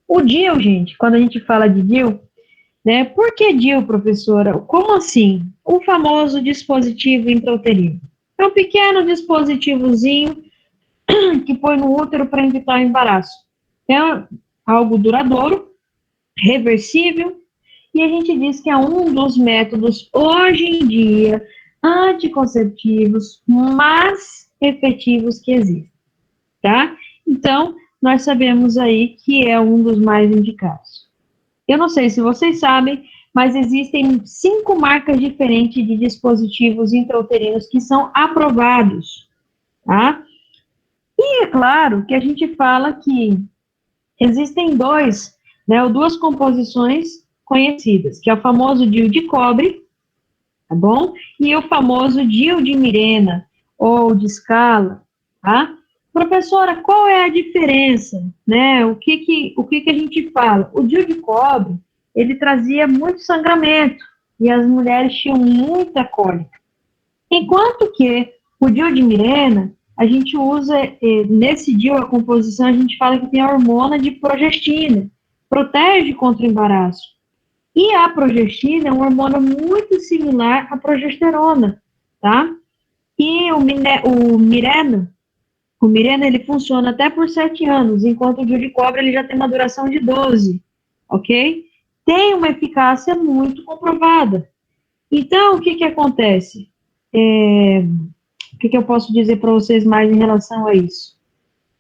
O DIU, gente, quando a gente fala de DIU, né, por que DIU, professora? Como assim? O famoso dispositivo intrauterino. É um pequeno dispositivozinho que põe no útero para evitar o embaraço. É algo duradouro, reversível, e a gente diz que é um dos métodos, hoje em dia, anticonceptivos mais efetivos que existem, tá? Então, nós sabemos aí que é um dos mais indicados. Eu não sei se vocês sabem, mas existem 5 marcas diferentes de dispositivos intrauterinos que são aprovados, tá? E é claro que a gente fala que existem duas composições conhecidas, que é o famoso DIU de cobre, tá bom? E o famoso DIU de Mirena, ou de escala, tá? Professora, qual é a diferença, né? O que a gente fala? O DIU de cobre, ele trazia muito sangramento, e as mulheres tinham muita cólica. Enquanto que o DIU de Mirena, a gente usa, nesse DIU, a composição, a gente fala que tem a hormona de progestina, protege contra o embaraço. E a progestina é um hormônio muito similar à progesterona, tá? E o Mirena, ele funciona até por 7 anos, enquanto o DIU de cobre ele já tem uma duração de 12, ok? Tem uma eficácia muito comprovada. Então, o que acontece? O que eu posso dizer para vocês mais em relação a isso?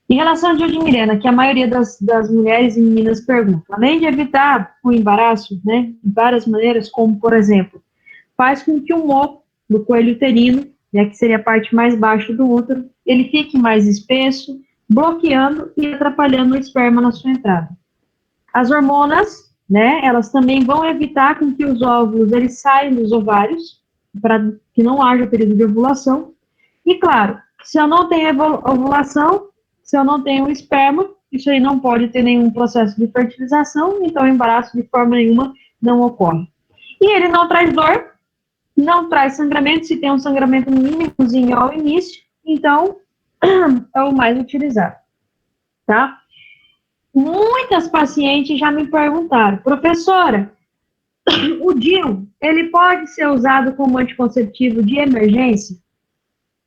Em relação ao DIU de Mirena, que a maioria das mulheres e meninas perguntam, além de evitar o embaraço, né, de várias maneiras, como, por exemplo, faz com que o moco do coelho uterino, né, que seria a parte mais baixa do útero, ele fique mais espesso, bloqueando e atrapalhando o esperma na sua entrada. As hormonas, né, elas também vão evitar com que os óvulos eles saiam dos ovários, para que não haja período de ovulação. E claro, se eu não tenho ovulação, se eu não tenho esperma, isso aí não pode ter nenhum processo de fertilização, então o embaraço de forma nenhuma não ocorre. E ele não traz dor, não traz sangramento, se tem um sangramento mínimozinho ao início, então é o mais utilizado, tá? Muitas pacientes já me perguntaram, professora, o DIU, ele pode ser usado como anticonceptivo de emergência?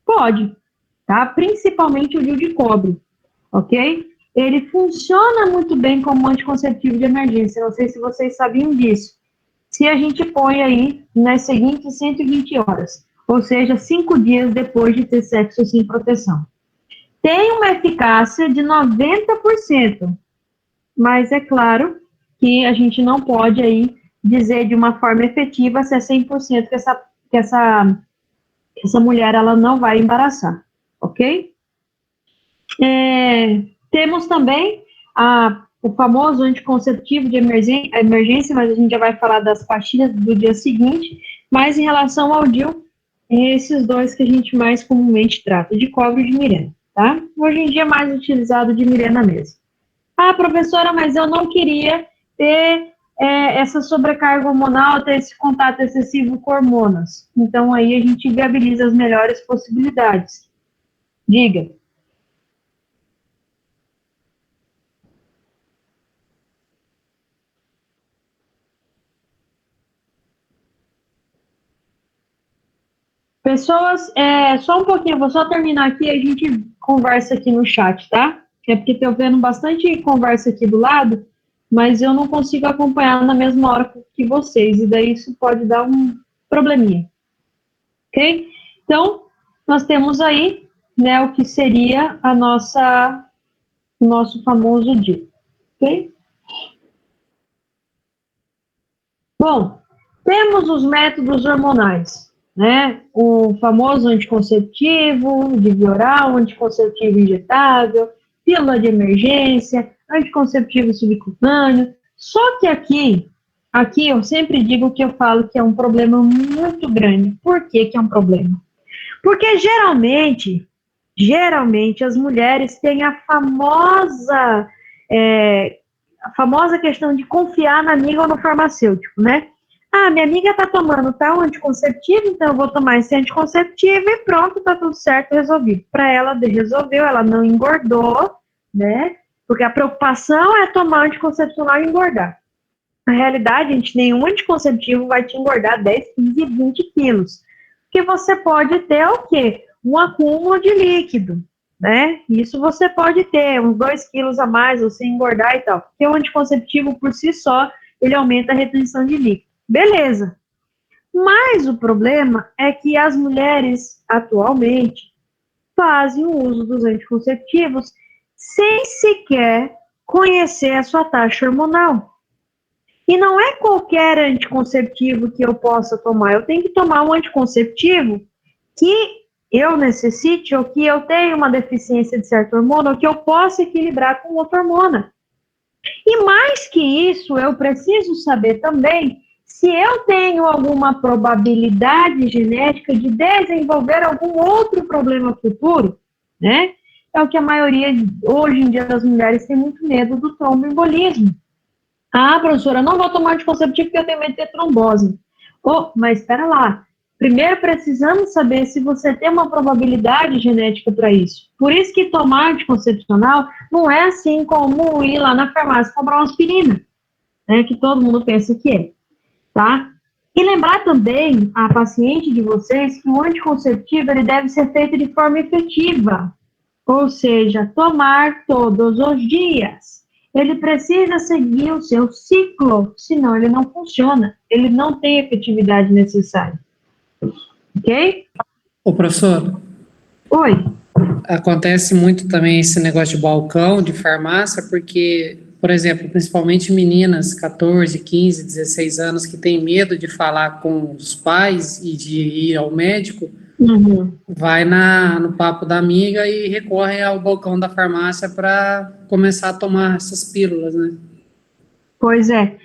Pode, tá? Principalmente o DIU de cobre, ok? Ele funciona muito bem como anticonceptivo de emergência, não sei se vocês sabiam disso. Se a gente põe aí nas seguintes 120 horas, ou seja, 5 dias depois de ter sexo sem proteção. Tem uma eficácia de 90%, mas é claro que a gente não pode aí dizer de uma forma efetiva se é 100% que essa mulher ela não vai embaraçar, ok? Temos também o famoso anticonceptivo de emergência, mas a gente já vai falar das pastilhas do dia seguinte, Mas em relação ao DIU, esses dois que a gente mais comumente trata, de cobre e de Mirena, tá? Hoje em dia é mais utilizado de Mirena mesmo. Ah, professora, mas eu não queria ter essa sobrecarga hormonal, ter esse contato excessivo com hormonas. Então, aí a gente viabiliza as melhores possibilidades. Diga. Pessoas, só um pouquinho, vou só terminar aqui e a gente conversa aqui no chat, tá? É porque estou vendo bastante conversa aqui do lado, mas eu não consigo acompanhar na mesma hora que vocês, e daí isso pode dar um probleminha. Ok? Então, nós temos aí, né, o que seria o nosso famoso DIU. Ok? Bom, temos os métodos hormonais, né? O famoso anticonceptivo de via oral, anticonceptivo injetável, pílula de emergência, anticonceptivo subcutâneo. Só que aqui eu sempre digo que eu falo que é um problema muito grande. Por que é um problema? Porque geralmente as mulheres têm a famosa questão de confiar na amiga ou no farmacêutico, né? Ah, minha amiga está tomando tal anticonceptivo, então eu vou tomar esse anticonceptivo e pronto, tá tudo certo, resolvido. Para ela, resolveu, ela não engordou, né? Porque a preocupação é tomar anticoncepcional e engordar. Na realidade, gente, nenhum anticonceptivo vai te engordar 10, 15, 20 quilos. Porque você pode ter o quê? Um acúmulo de líquido, né? Isso você pode ter, uns 2 quilos a mais, ou se engordar e tal. Porque o anticonceptivo, por si só, ele aumenta a retenção de líquido. Beleza. Mas o problema é que as mulheres, atualmente, fazem o uso dos anticonceptivos sem sequer conhecer a sua taxa hormonal. E não é qualquer anticonceptivo que eu possa tomar. Eu tenho que tomar um anticonceptivo que eu necessite ou que eu tenha uma deficiência de certa hormona ou que eu possa equilibrar com outra hormona. E mais que isso, eu preciso saber também se eu tenho alguma probabilidade genética de desenvolver algum outro problema futuro, né? É o que a maioria, hoje em dia, das mulheres tem muito medo do tromboembolismo. Ah, professora, não vou tomar anticonceptivo porque eu tenho medo de ter trombose. Oh, mas espera lá. Primeiro precisamos saber se você tem uma probabilidade genética para isso. Por isso que tomar anticoncepcional não é assim como ir lá na farmácia comprar uma aspirina, né, que todo mundo pensa que é, tá? E lembrar também a paciente de vocês que o anticonceptivo ele deve ser feito de forma efetiva, ou seja, tomar todos os dias. Ele precisa seguir o seu ciclo, senão ele não funciona, ele não tem a efetividade necessária. Ok? Ô, professor. Oi. Acontece muito também esse negócio de balcão, de farmácia, porque, por exemplo, principalmente meninas, 14, 15, 16 anos, que têm medo de falar com os pais e de ir ao médico, vai no papo da amiga e recorre ao balcão da farmácia para começar a tomar essas pílulas, né? Pois é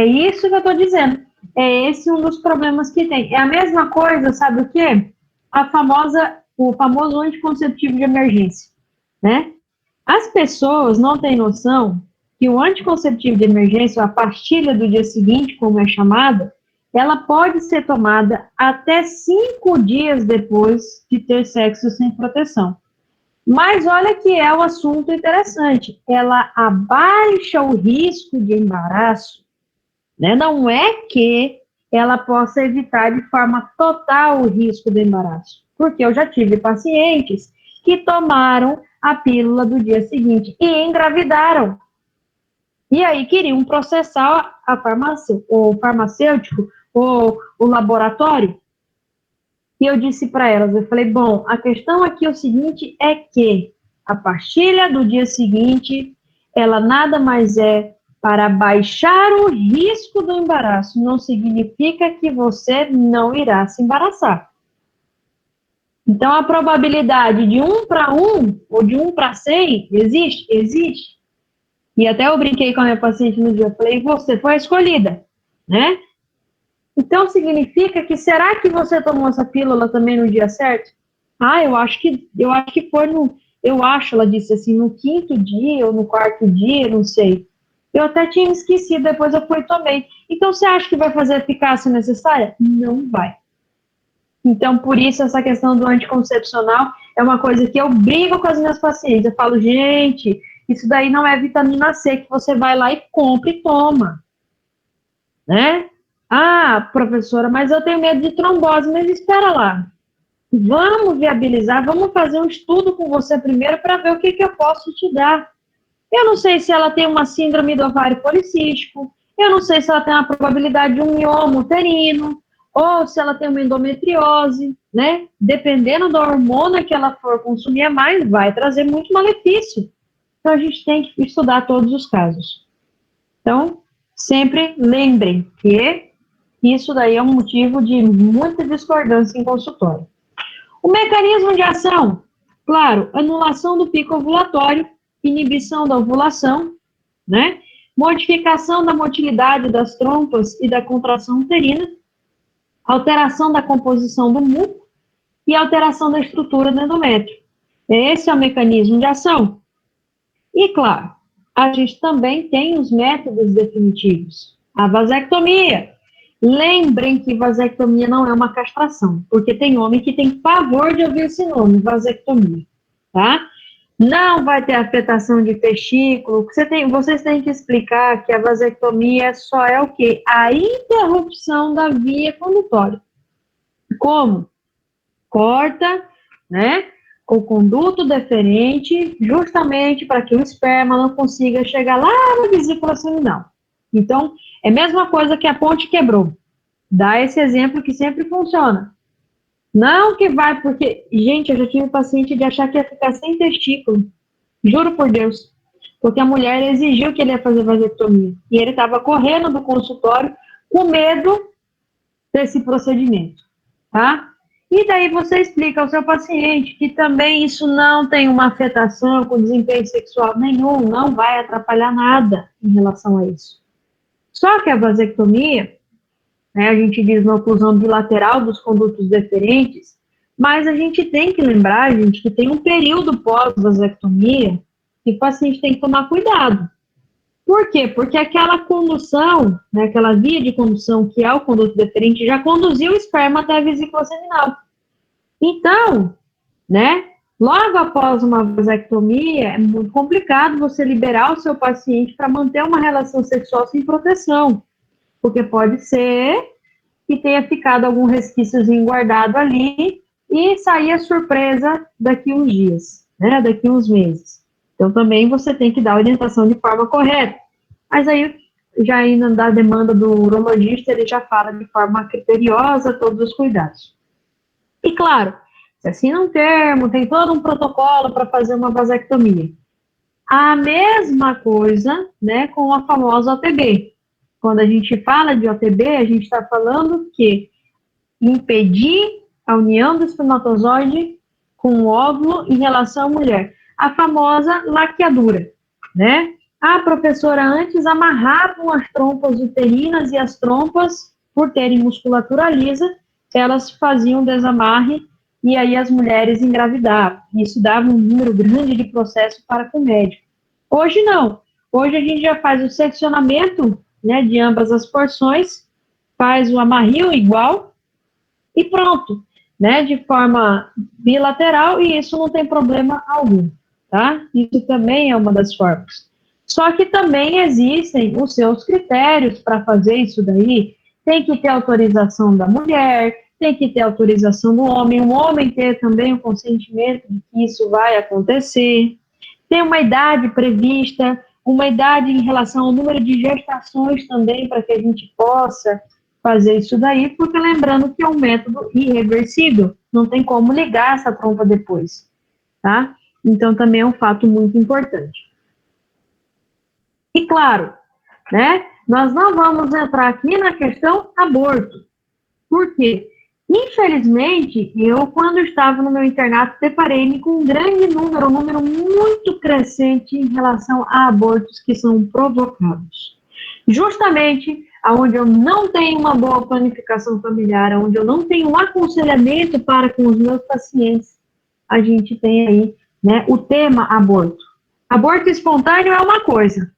isso que eu estou dizendo. É esse um dos problemas que tem. É a mesma coisa, sabe o quê? O famoso anticonceptivo de emergência, né? As pessoas não têm noção que o anticonceptivo de emergência, a pastilha do dia seguinte, como é chamada, ela pode ser tomada até 5 dias depois de ter sexo sem proteção. Mas olha que é um assunto interessante. Ela abaixa o risco de embaraço, né? Não é que ela possa evitar de forma total o risco do embaraço. Porque eu já tive pacientes que tomaram a pílula do dia seguinte e engravidaram. E aí queriam processar o farmacêutico ou o laboratório. E eu disse para elas, eu falei, bom, a questão aqui é o seguinte, é que a pastilha do dia seguinte, ela nada mais é para baixar o risco do embaraço, não significa que você não irá se embaraçar. Então, a probabilidade de 1 para 1 ou de 1 para 100 existe? Existe. E até eu brinquei com a minha paciente no dia, eu falei, você foi a escolhida, né? Então, significa que, será que você tomou essa pílula também no dia certo? Eu acho que foi ela disse assim, no 5º dia ou no 4º dia, não sei. Eu até tinha esquecido, depois eu fui e tomei. Então, você acha que vai fazer a eficácia necessária? Não vai. Então, por isso, essa questão do anticoncepcional é uma coisa que eu brigo com as minhas pacientes. Eu falo, gente, isso daí não é vitamina C que você vai lá e compra e toma. Né? Professora, mas eu tenho medo de trombose. Mas espera lá. Vamos viabilizar, vamos fazer um estudo com você primeiro para ver o que eu posso te dar. Eu não sei se ela tem uma síndrome do ovário policístico, eu não sei se ela tem uma probabilidade de um mioma uterino, ou se ela tem uma endometriose, né? Dependendo da hormona que ela for consumir a mais, vai trazer muito malefício. Então, a gente tem que estudar todos os casos. Então, sempre lembrem que isso daí é um motivo de muita discordância em consultório. O mecanismo de ação, claro, anulação do pico ovulatório, inibição da ovulação, né? Modificação da motilidade das trompas e da contração uterina, alteração da composição do muco e alteração da estrutura do endométrio. Esse é o mecanismo de ação. E, claro, a gente também tem os métodos definitivos. A vasectomia. Lembrem que vasectomia não é uma castração, porque tem homem que tem pavor de ouvir esse nome, vasectomia, tá? Não vai ter afetação de testículo. Vocês têm que explicar que a vasectomia só é o quê? A interrupção da via condutória. Como? Corta, né, o conduto deferente, justamente para que o esperma não consiga chegar lá na vesícula seminal. Então, é a mesma coisa que a ponte quebrou. Dá esse exemplo que sempre funciona. Não que vai, porque, gente, eu já tive paciente de achar que ia ficar sem testículo. Juro por Deus. Porque a mulher exigiu que ele ia fazer vasectomia. E ele estava correndo do consultório com medo desse procedimento, tá? E daí você explica ao seu paciente que também isso não tem uma afetação com desempenho sexual nenhum, não vai atrapalhar nada em relação a isso. Só que a vasectomia, né, a gente diz na oclusão bilateral dos condutos deferentes, mas a gente tem que lembrar, gente, que tem um período pós-vasectomia que o paciente tem que tomar cuidado. Por quê? Porque aquela condução, né, aquela via de condução que é o conduto deferente, já conduziu o esperma até a vesícula seminal. Então, né, logo após uma vasectomia, é muito complicado você liberar o seu paciente para manter uma relação sexual sem proteção, porque pode ser que tenha ficado algum resquíciozinho guardado ali e sair a surpresa daqui uns dias, né, daqui uns meses. Então, também você tem que dar a orientação de forma correta. Mas aí, já indo da demanda do urologista, ele já fala de forma criteriosa todos os cuidados. E, claro, se assina um termo, tem todo um protocolo para fazer uma vasectomia. A mesma coisa, né, com a famosa OTB. Quando a gente fala de OTB, a gente está falando que impedir a união do espermatozoide com o óvulo em relação à mulher. A famosa laqueadura, né? A professora antes amarravam as trompas uterinas e as trompas, por terem musculatura lisa, elas faziam desamarre e aí as mulheres engravidavam. Isso dava um número grande de processo para com o médico. Hoje não. Hoje a gente já faz o seccionamento, né, de ambas as porções, faz o amarrio igual e pronto, né, de forma bilateral, e isso não tem problema algum, tá? Isso também é uma das formas. Só que também existem os seus critérios para fazer isso daí. Tem que ter autorização da mulher, tem que ter autorização do homem, o homem ter também o consentimento de que isso vai acontecer. Tem uma idade prevista, uma idade em relação ao número de gestações também, para que a gente possa fazer isso daí, porque lembrando que é um método irreversível, não tem como ligar essa trompa depois, tá? Então, também é um fato muito importante. E, claro, né, nós não vamos entrar aqui na questão aborto. Por quê? Infelizmente, eu, quando estava no meu internato, deparei-me com um grande número, um número muito crescente em relação a abortos que são provocados. Justamente onde eu não tenho uma boa planificação familiar, onde eu não tenho um aconselhamento para com os meus pacientes, a gente tem aí, né, o tema aborto. Aborto espontâneo é uma coisa,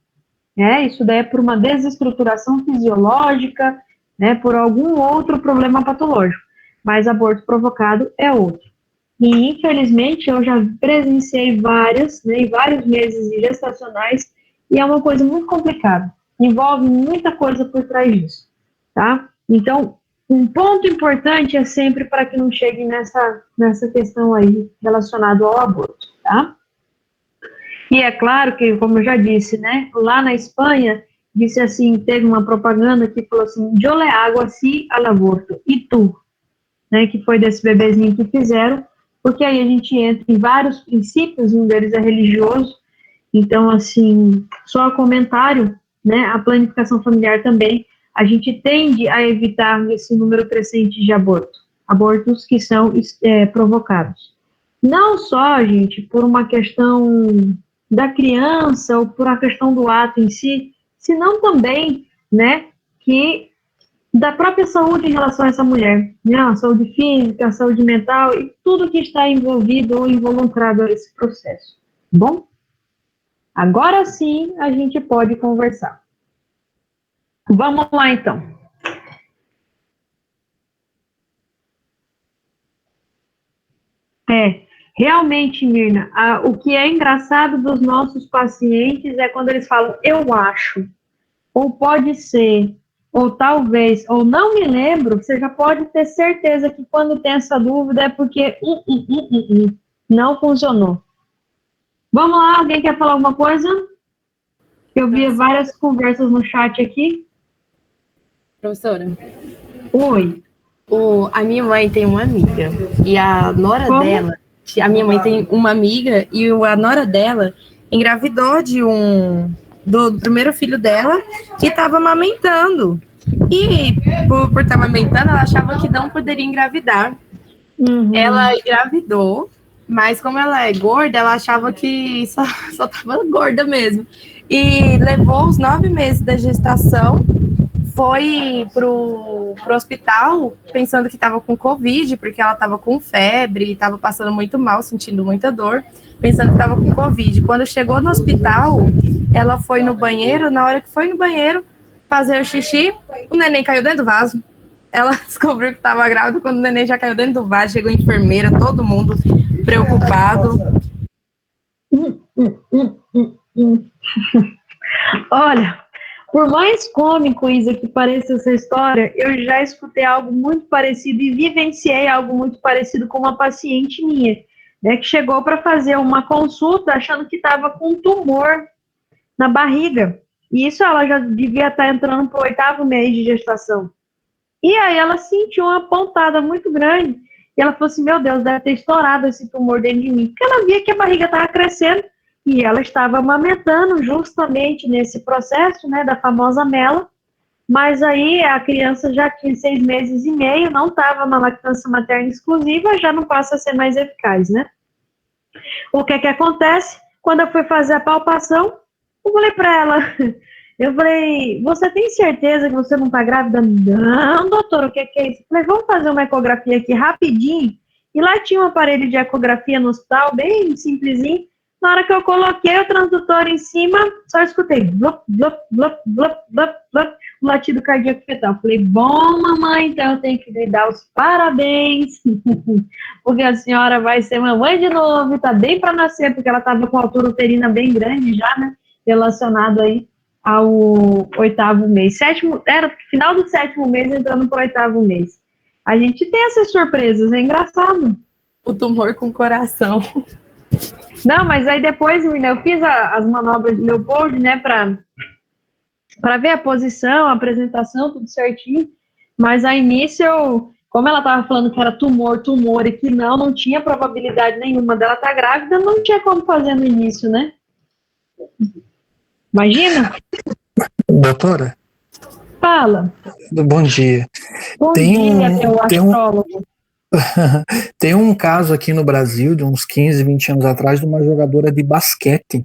né, isso daí é por uma desestruturação fisiológica, né, por algum outro problema patológico, mas aborto provocado é outro. E, infelizmente, eu já presenciei vários meses gestacionais, e é uma coisa muito complicada. Envolve muita coisa por trás disso, tá? Então, um ponto importante é sempre para que não chegue nessa questão aí relacionada ao aborto, tá? E é claro que, como eu já disse, né, lá na Espanha, disse assim, teve uma propaganda que falou assim, yo le hago así al aborto, e tu? Né, que foi desse bebezinho que fizeram, porque aí a gente entra em vários princípios, um deles é religioso, então, assim, só comentário, né, a planificação familiar também, a gente tende a evitar esse número crescente de abortos que são provocados. Não só, gente, por uma questão da criança ou por uma questão do ato em si, senão também, né, que da própria saúde em relação a essa mulher, né, a saúde física, a saúde mental e tudo que está envolvido ou involucrado a esse processo. Bom? Agora sim a gente pode conversar. Vamos lá, então. Realmente, Mirna, o que é engraçado dos nossos pacientes é quando eles falam, eu acho, ou pode ser, ou talvez, ou não me lembro, você já pode ter certeza que quando tem essa dúvida é porque não funcionou. Vamos lá, alguém quer falar alguma coisa? Eu vi várias conversas no chat aqui. Professora. Oi. A minha mãe tem uma amiga, e a nora dela, a minha mãe tem uma amiga, e a nora dela engravidou do primeiro filho dela, que estava amamentando. E por estar amamentando, ela achava que não poderia engravidar. Uhum. Ela engravidou, mas como ela é gorda, ela achava que só estava gorda mesmo. E levou os 9 meses da gestação, foi pro hospital pensando que estava com Covid, porque ela estava com febre, estava passando muito mal, sentindo muita dor, pensando que estava com Covid. Quando chegou no hospital, ela foi no banheiro, na hora que foi no banheiro fazer o xixi, o neném caiu dentro do vaso. Ela descobriu que estava grávida quando o neném já caiu dentro do vaso, chegou a enfermeira, todo mundo preocupado. Olha, por mais cômico, Isa, que pareça essa história, eu já escutei algo muito parecido e vivenciei algo muito parecido com uma paciente minha, né, que chegou para fazer uma consulta achando que estava com um tumor na barriga. E isso ela já devia estar entrando para o 8º mês de gestação. E aí ela sentiu uma pontada muito grande. E ela falou assim, meu Deus, deve ter estourado esse tumor dentro de mim. Porque ela via que a barriga estava crescendo e ela estava amamentando justamente nesse processo, né, da famosa mela. Mas aí a criança já tinha 6 meses e meio, não estava na lactância materna exclusiva, já não passa a ser mais eficaz, né? O que acontece? Quando eu fui fazer a palpação, eu falei para ela, você tem certeza que você não está grávida? Não, doutora, o que é isso? Eu falei, vamos fazer uma ecografia aqui rapidinho. E lá tinha um aparelho de ecografia no hospital, bem simplesinho. Na hora que eu coloquei o transdutor em cima, só escutei blup, blup, blup, blup, blup, blup, o latido cardíaco fetal. Falei, bom, mamãe, então eu tenho que lhe dar os parabéns, porque a senhora vai ser mamãe de novo, tá bem para nascer, porque ela estava com a altura uterina bem grande já, né, relacionado aí ao 8º mês. Era final do 7º mês, entrando para o 8º mês. A gente tem essas surpresas, é engraçado. O tumor com coração. Não, mas aí depois, eu fiz as manobras de Leopold, né, para ver a posição, a apresentação, tudo certinho, mas a início, como ela estava falando que era tumor, e que não tinha probabilidade nenhuma dela estar grávida, não tinha como fazer no início, né? Imagina? Doutora? Fala. Bom dia. Bom dia, meu astrólogo. Tem um caso aqui no Brasil, de uns 15, 20 anos atrás, de uma jogadora de basquete,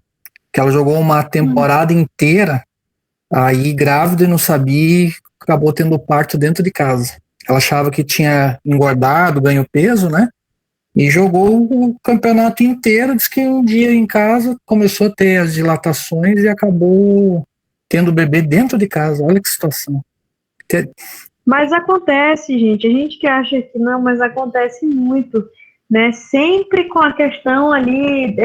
que ela jogou uma temporada inteira, aí grávida e não sabia, acabou tendo parto dentro de casa. Ela achava que tinha engordado, ganho peso, né? E jogou o campeonato inteiro. Diz que um dia em casa começou a ter as dilatações e acabou tendo o bebê dentro de casa. Olha que situação. Mas acontece, gente. A gente que acha que não, mas acontece muito, né? Sempre com a questão ali,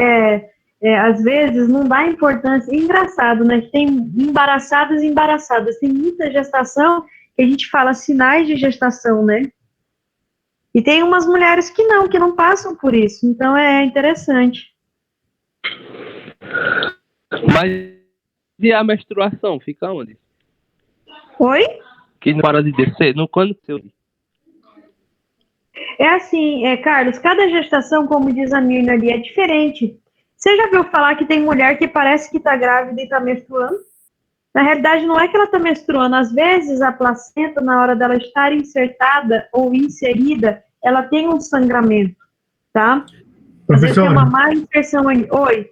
às vezes não dá importância. Engraçado, né? Tem embaraçadas e embaraçadas. Tem muita gestação que a gente fala sinais de gestação, né? E tem umas mulheres que não passam por isso. Então é interessante. Mas e a menstruação? Fica onde? Oi? Que não para de descer? Não, quando seu? É assim, Carlos, cada gestação, como diz a Mirna ali, é diferente. Você já viu falar que tem mulher que parece que está grávida e está menstruando? Na realidade, não é que ela está menstruando. Às vezes, a placenta, na hora dela estar insertada ou inserida, ela tem um sangramento, tá? Às vezes tem uma má inserção ali. Oi?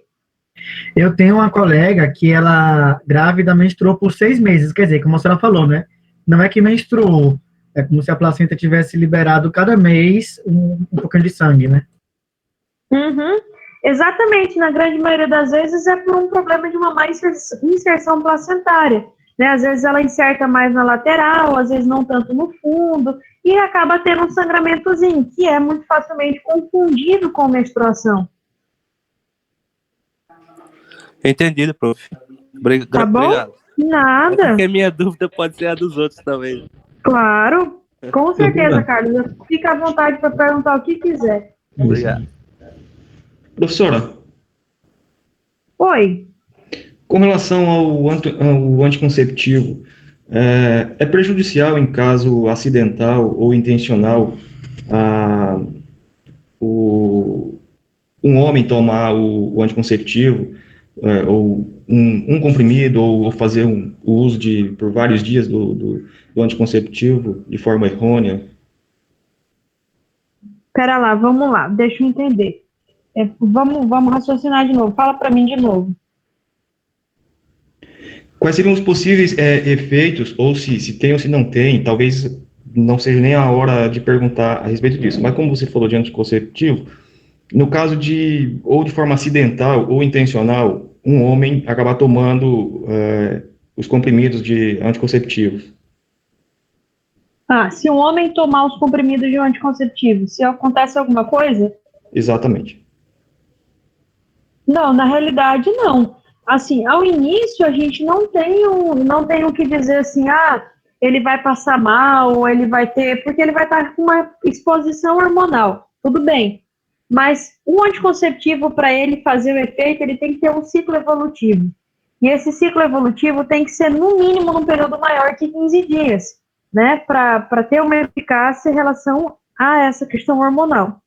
Eu tenho uma colega que ela, grávida, menstruou por 6 meses. Quer dizer, como a senhora falou, né? Não é que menstruou. É como se a placenta tivesse liberado cada mês um pouquinho de sangue, né? Uhum. Exatamente, na grande maioria das vezes é por um problema de uma má inserção placentária, né? Às vezes ela inserta mais na lateral, às vezes não tanto no fundo, e acaba tendo um sangramentozinho, que é muito facilmente confundido com menstruação. Entendido, prof. Tá bom? Obrigado. Nada. Porque minha dúvida pode ser a dos outros também. Claro, com certeza, Carlos. Fica à vontade para perguntar o que quiser. Obrigado. Professora, Oi. com relação ao anticonceptivo, é prejudicial em caso acidental ou intencional um homem tomar o anticonceptivo, ou um comprimido, ou fazer o uso por vários dias do anticonceptivo de forma errônea? Pera lá, vamos lá, deixa eu entender. Vamos raciocinar de novo. Fala para mim de novo. Quais seriam os possíveis efeitos, ou se tem ou se não tem? Talvez não seja nem a hora de perguntar a respeito disso, mas como você falou de anticonceptivo, no caso ou de forma acidental ou intencional, um homem acabar tomando os comprimidos de anticonceptivos. Se um homem tomar os comprimidos de um anticonceptivo, se acontece alguma coisa? Exatamente. Não, na realidade, não. Assim, ao início, a gente não tem o que dizer assim, ele vai passar mal, ou ele vai ter, porque ele vai estar com uma exposição hormonal. Tudo bem. Mas o anticonceptivo, para ele fazer o efeito, ele tem que ter um ciclo evolutivo. E esse ciclo evolutivo tem que ser, no mínimo, num período maior que 15 dias, né? Para ter uma eficácia em relação a essa questão hormonal.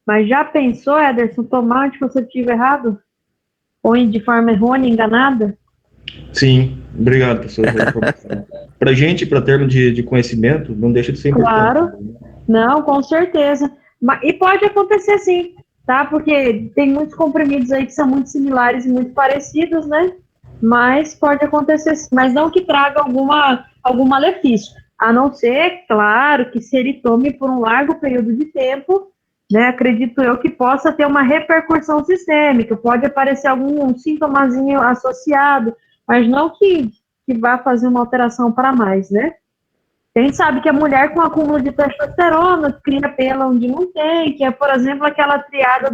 Mas já pensou, Ederson, tomar anticonceptivo errado? Ou de forma errônea, enganada? Sim, obrigado, professor, pela informação. Para a gente, para termos de conhecimento, não deixa de ser importante. Claro, não, com certeza. E pode acontecer sim, tá? Porque tem muitos comprimidos aí que são muito similares e muito parecidos, né? Mas pode acontecer sim, mas não que traga algum malefício. A não ser, claro, que se ele tome por um largo período de tempo, né, acredito eu que possa ter uma repercussão sistêmica, pode aparecer algum sintomazinho associado, mas não que vá fazer uma alteração para mais, né? A gente sabe que a mulher com acúmulo de testosterona cria pelo onde não tem, que é, por exemplo, aquela triada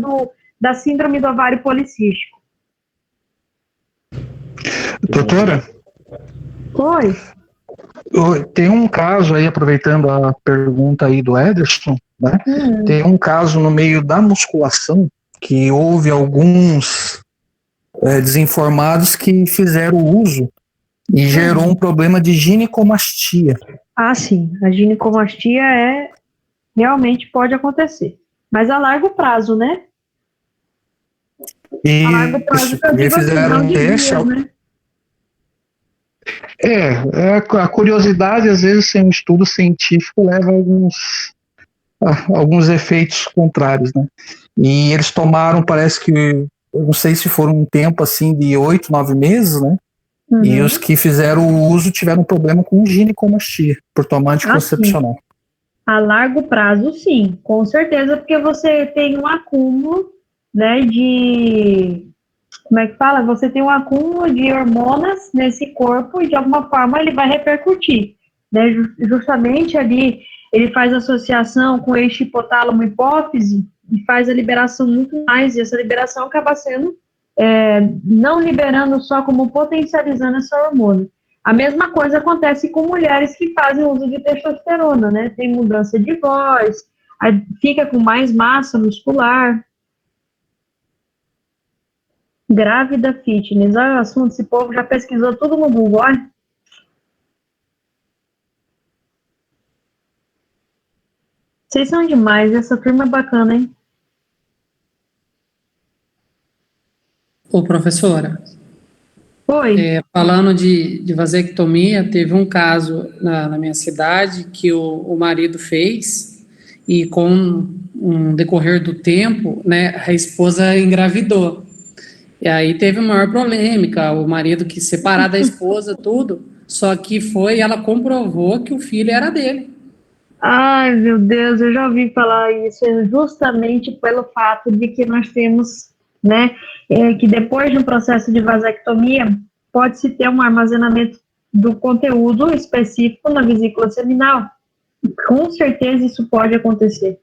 da síndrome do ovário policístico. Doutora? Oi. Tem um caso aí, aproveitando a pergunta aí do Ederson, né? Tem um caso no meio da musculação que houve alguns desinformados que fizeram uso e gerou um problema de ginecomastia. Sim, a ginecomastia realmente pode acontecer, mas a largo prazo, né? E a largo prazo que eu digo fizeram assim, um teste, né? A curiosidade, às vezes, sem um estudo científico, leva a alguns efeitos contrários, né? E eles tomaram, parece que, eu não sei se foram um tempo assim de 8, 9 meses, né? E os que fizeram o uso tiveram problema com ginecomastia, por tomar anticoncepcional. A largo prazo, sim, com certeza, porque você tem um acúmulo, né, de... Como é que fala? Você tem um acúmulo de hormonas nesse corpo e, de alguma forma, ele vai repercutir, né? Justamente ali, ele faz associação com o eixo hipotálamo-hipófise e faz a liberação muito mais, e essa liberação acaba sendo não liberando só, como potencializando essa hormona. A mesma coisa acontece com mulheres que fazem uso de testosterona, né? Tem mudança de voz, fica com mais massa muscular. Grávida fitness, olha o assunto, esse povo já pesquisou tudo no Google, olha. Vocês são demais, essa turma é bacana, hein? Ô, professora, Oi. falando de vasectomia, teve um caso na minha cidade que o marido fez e com um decorrer do tempo, né, a esposa engravidou. E aí teve uma maior polêmica, o marido quis separar da esposa, tudo, só que ela comprovou que o filho era dele. Ai, meu Deus, eu já ouvi falar isso, justamente pelo fato de que nós temos, né, que depois de um processo de vasectomia, pode-se ter um armazenamento do conteúdo específico na vesícula seminal. Com certeza isso pode acontecer.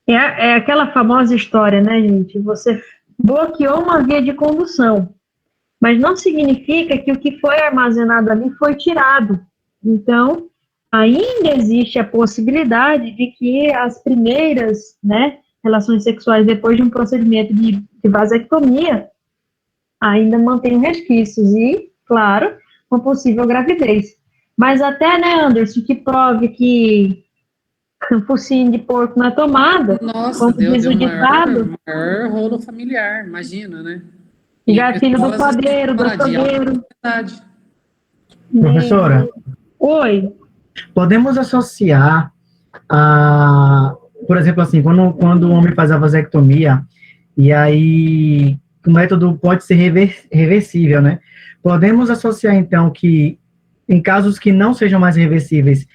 É aquela famosa história, né, gente? Você bloqueou uma via de condução, mas não significa que o que foi armazenado ali foi tirado. Então, ainda existe a possibilidade de que as primeiras, né, relações sexuais depois de um procedimento de vasectomia ainda mantenham resquícios e, claro, uma possível gravidez. Mas até, né, Anderson, que prove que um focinho de porco na tomada, Nossa, como deu diz o ditado, maior rolo familiar, imagina, né? já é filho do pessoas, assim, padeiro, do de alta açougueiro. sociedade. Professora, Oi. podemos associar por exemplo, assim, quando o homem faz a vasectomia, e aí o método pode ser reversível, né? Podemos associar, então, que em casos que não sejam mais reversíveis,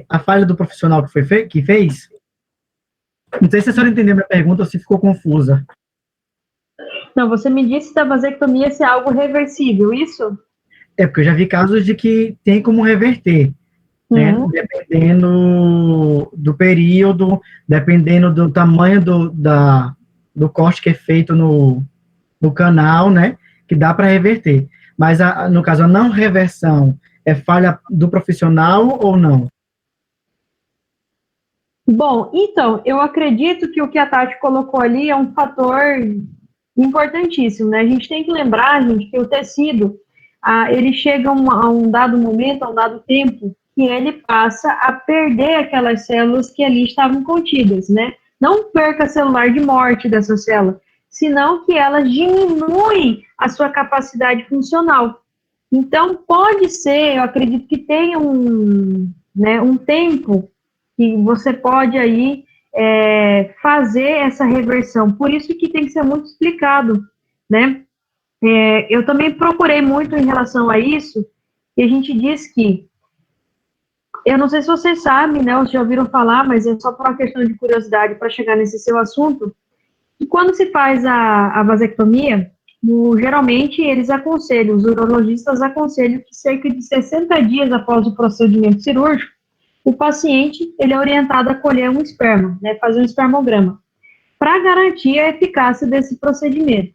a falha do profissional que fez? Não sei se a senhora entendeu minha pergunta ou se ficou confusa. Não, você me disse da vasectomia ser algo reversível, isso? É, porque eu já vi casos de que tem como reverter, né? Dependendo do período, dependendo do tamanho do corte que é feito no canal, né? Que dá para reverter. Mas, no caso, a não reversão é falha do profissional ou não? Bom, então, eu acredito que o que a Tati colocou ali é um fator importantíssimo, né? A gente tem que lembrar, gente, que o tecido, ele chega a um dado momento, a um dado tempo, que ele passa a perder aquelas células que ali estavam contidas, né? Não perca celular de morte dessa célula, senão que elas diminuem a sua capacidade funcional. Então, pode ser, eu acredito que tenha um tempo que você pode aí fazer essa reversão. Por isso que tem que ser muito explicado, né? Eu também procurei muito em relação a isso, e a gente diz que, eu não sei se vocês sabem, né, ou já ouviram falar, mas é só por uma questão de curiosidade para chegar nesse seu assunto, que quando se faz a vasectomia, geralmente eles aconselham, os urologistas aconselham que cerca de 60 dias após o procedimento cirúrgico, o paciente ele é orientado a colher um esperma, né, fazer um espermograma, para garantir a eficácia desse procedimento.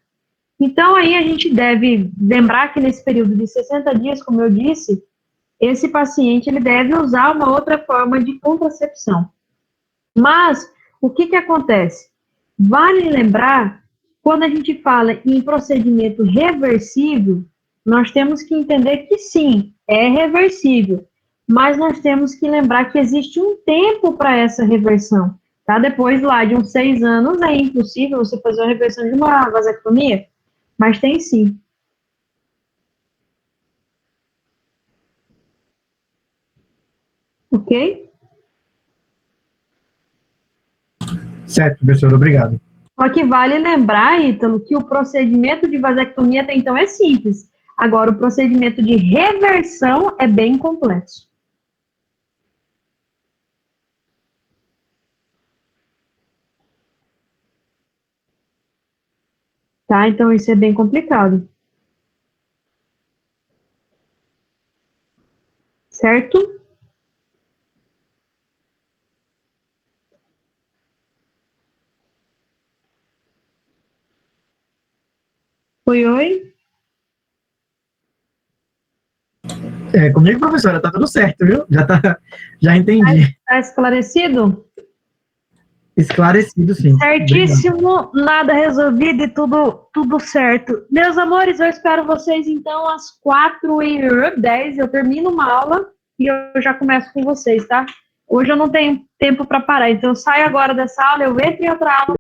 Então, aí a gente deve lembrar que nesse período de 60 dias, como eu disse, esse paciente ele deve usar uma outra forma de contracepção. Mas, o que acontece? Vale lembrar, quando a gente fala em procedimento reversível, nós temos que entender que sim, é reversível, mas nós temos que lembrar que existe um tempo para essa reversão, tá? Depois lá de uns 6 anos, é impossível você fazer uma reversão de uma vasectomia, mas tem sim. Ok? Certo, professor, obrigado. Só que vale lembrar, Ítalo, que o procedimento de vasectomia até então é simples. Agora, o procedimento de reversão é bem complexo. Tá? Então, isso é bem complicado. Certo? Oi, oi. Comigo, professora, tá tudo certo, viu? Já entendi. Tá esclarecido? Esclarecido, sim. Certíssimo, nada resolvido e tudo certo. Meus amores, eu espero vocês, então, às 4h10. Eu termino uma aula e eu já começo com vocês, tá? Hoje eu não tenho tempo para parar, então eu saio agora dessa aula, eu entro em outra aula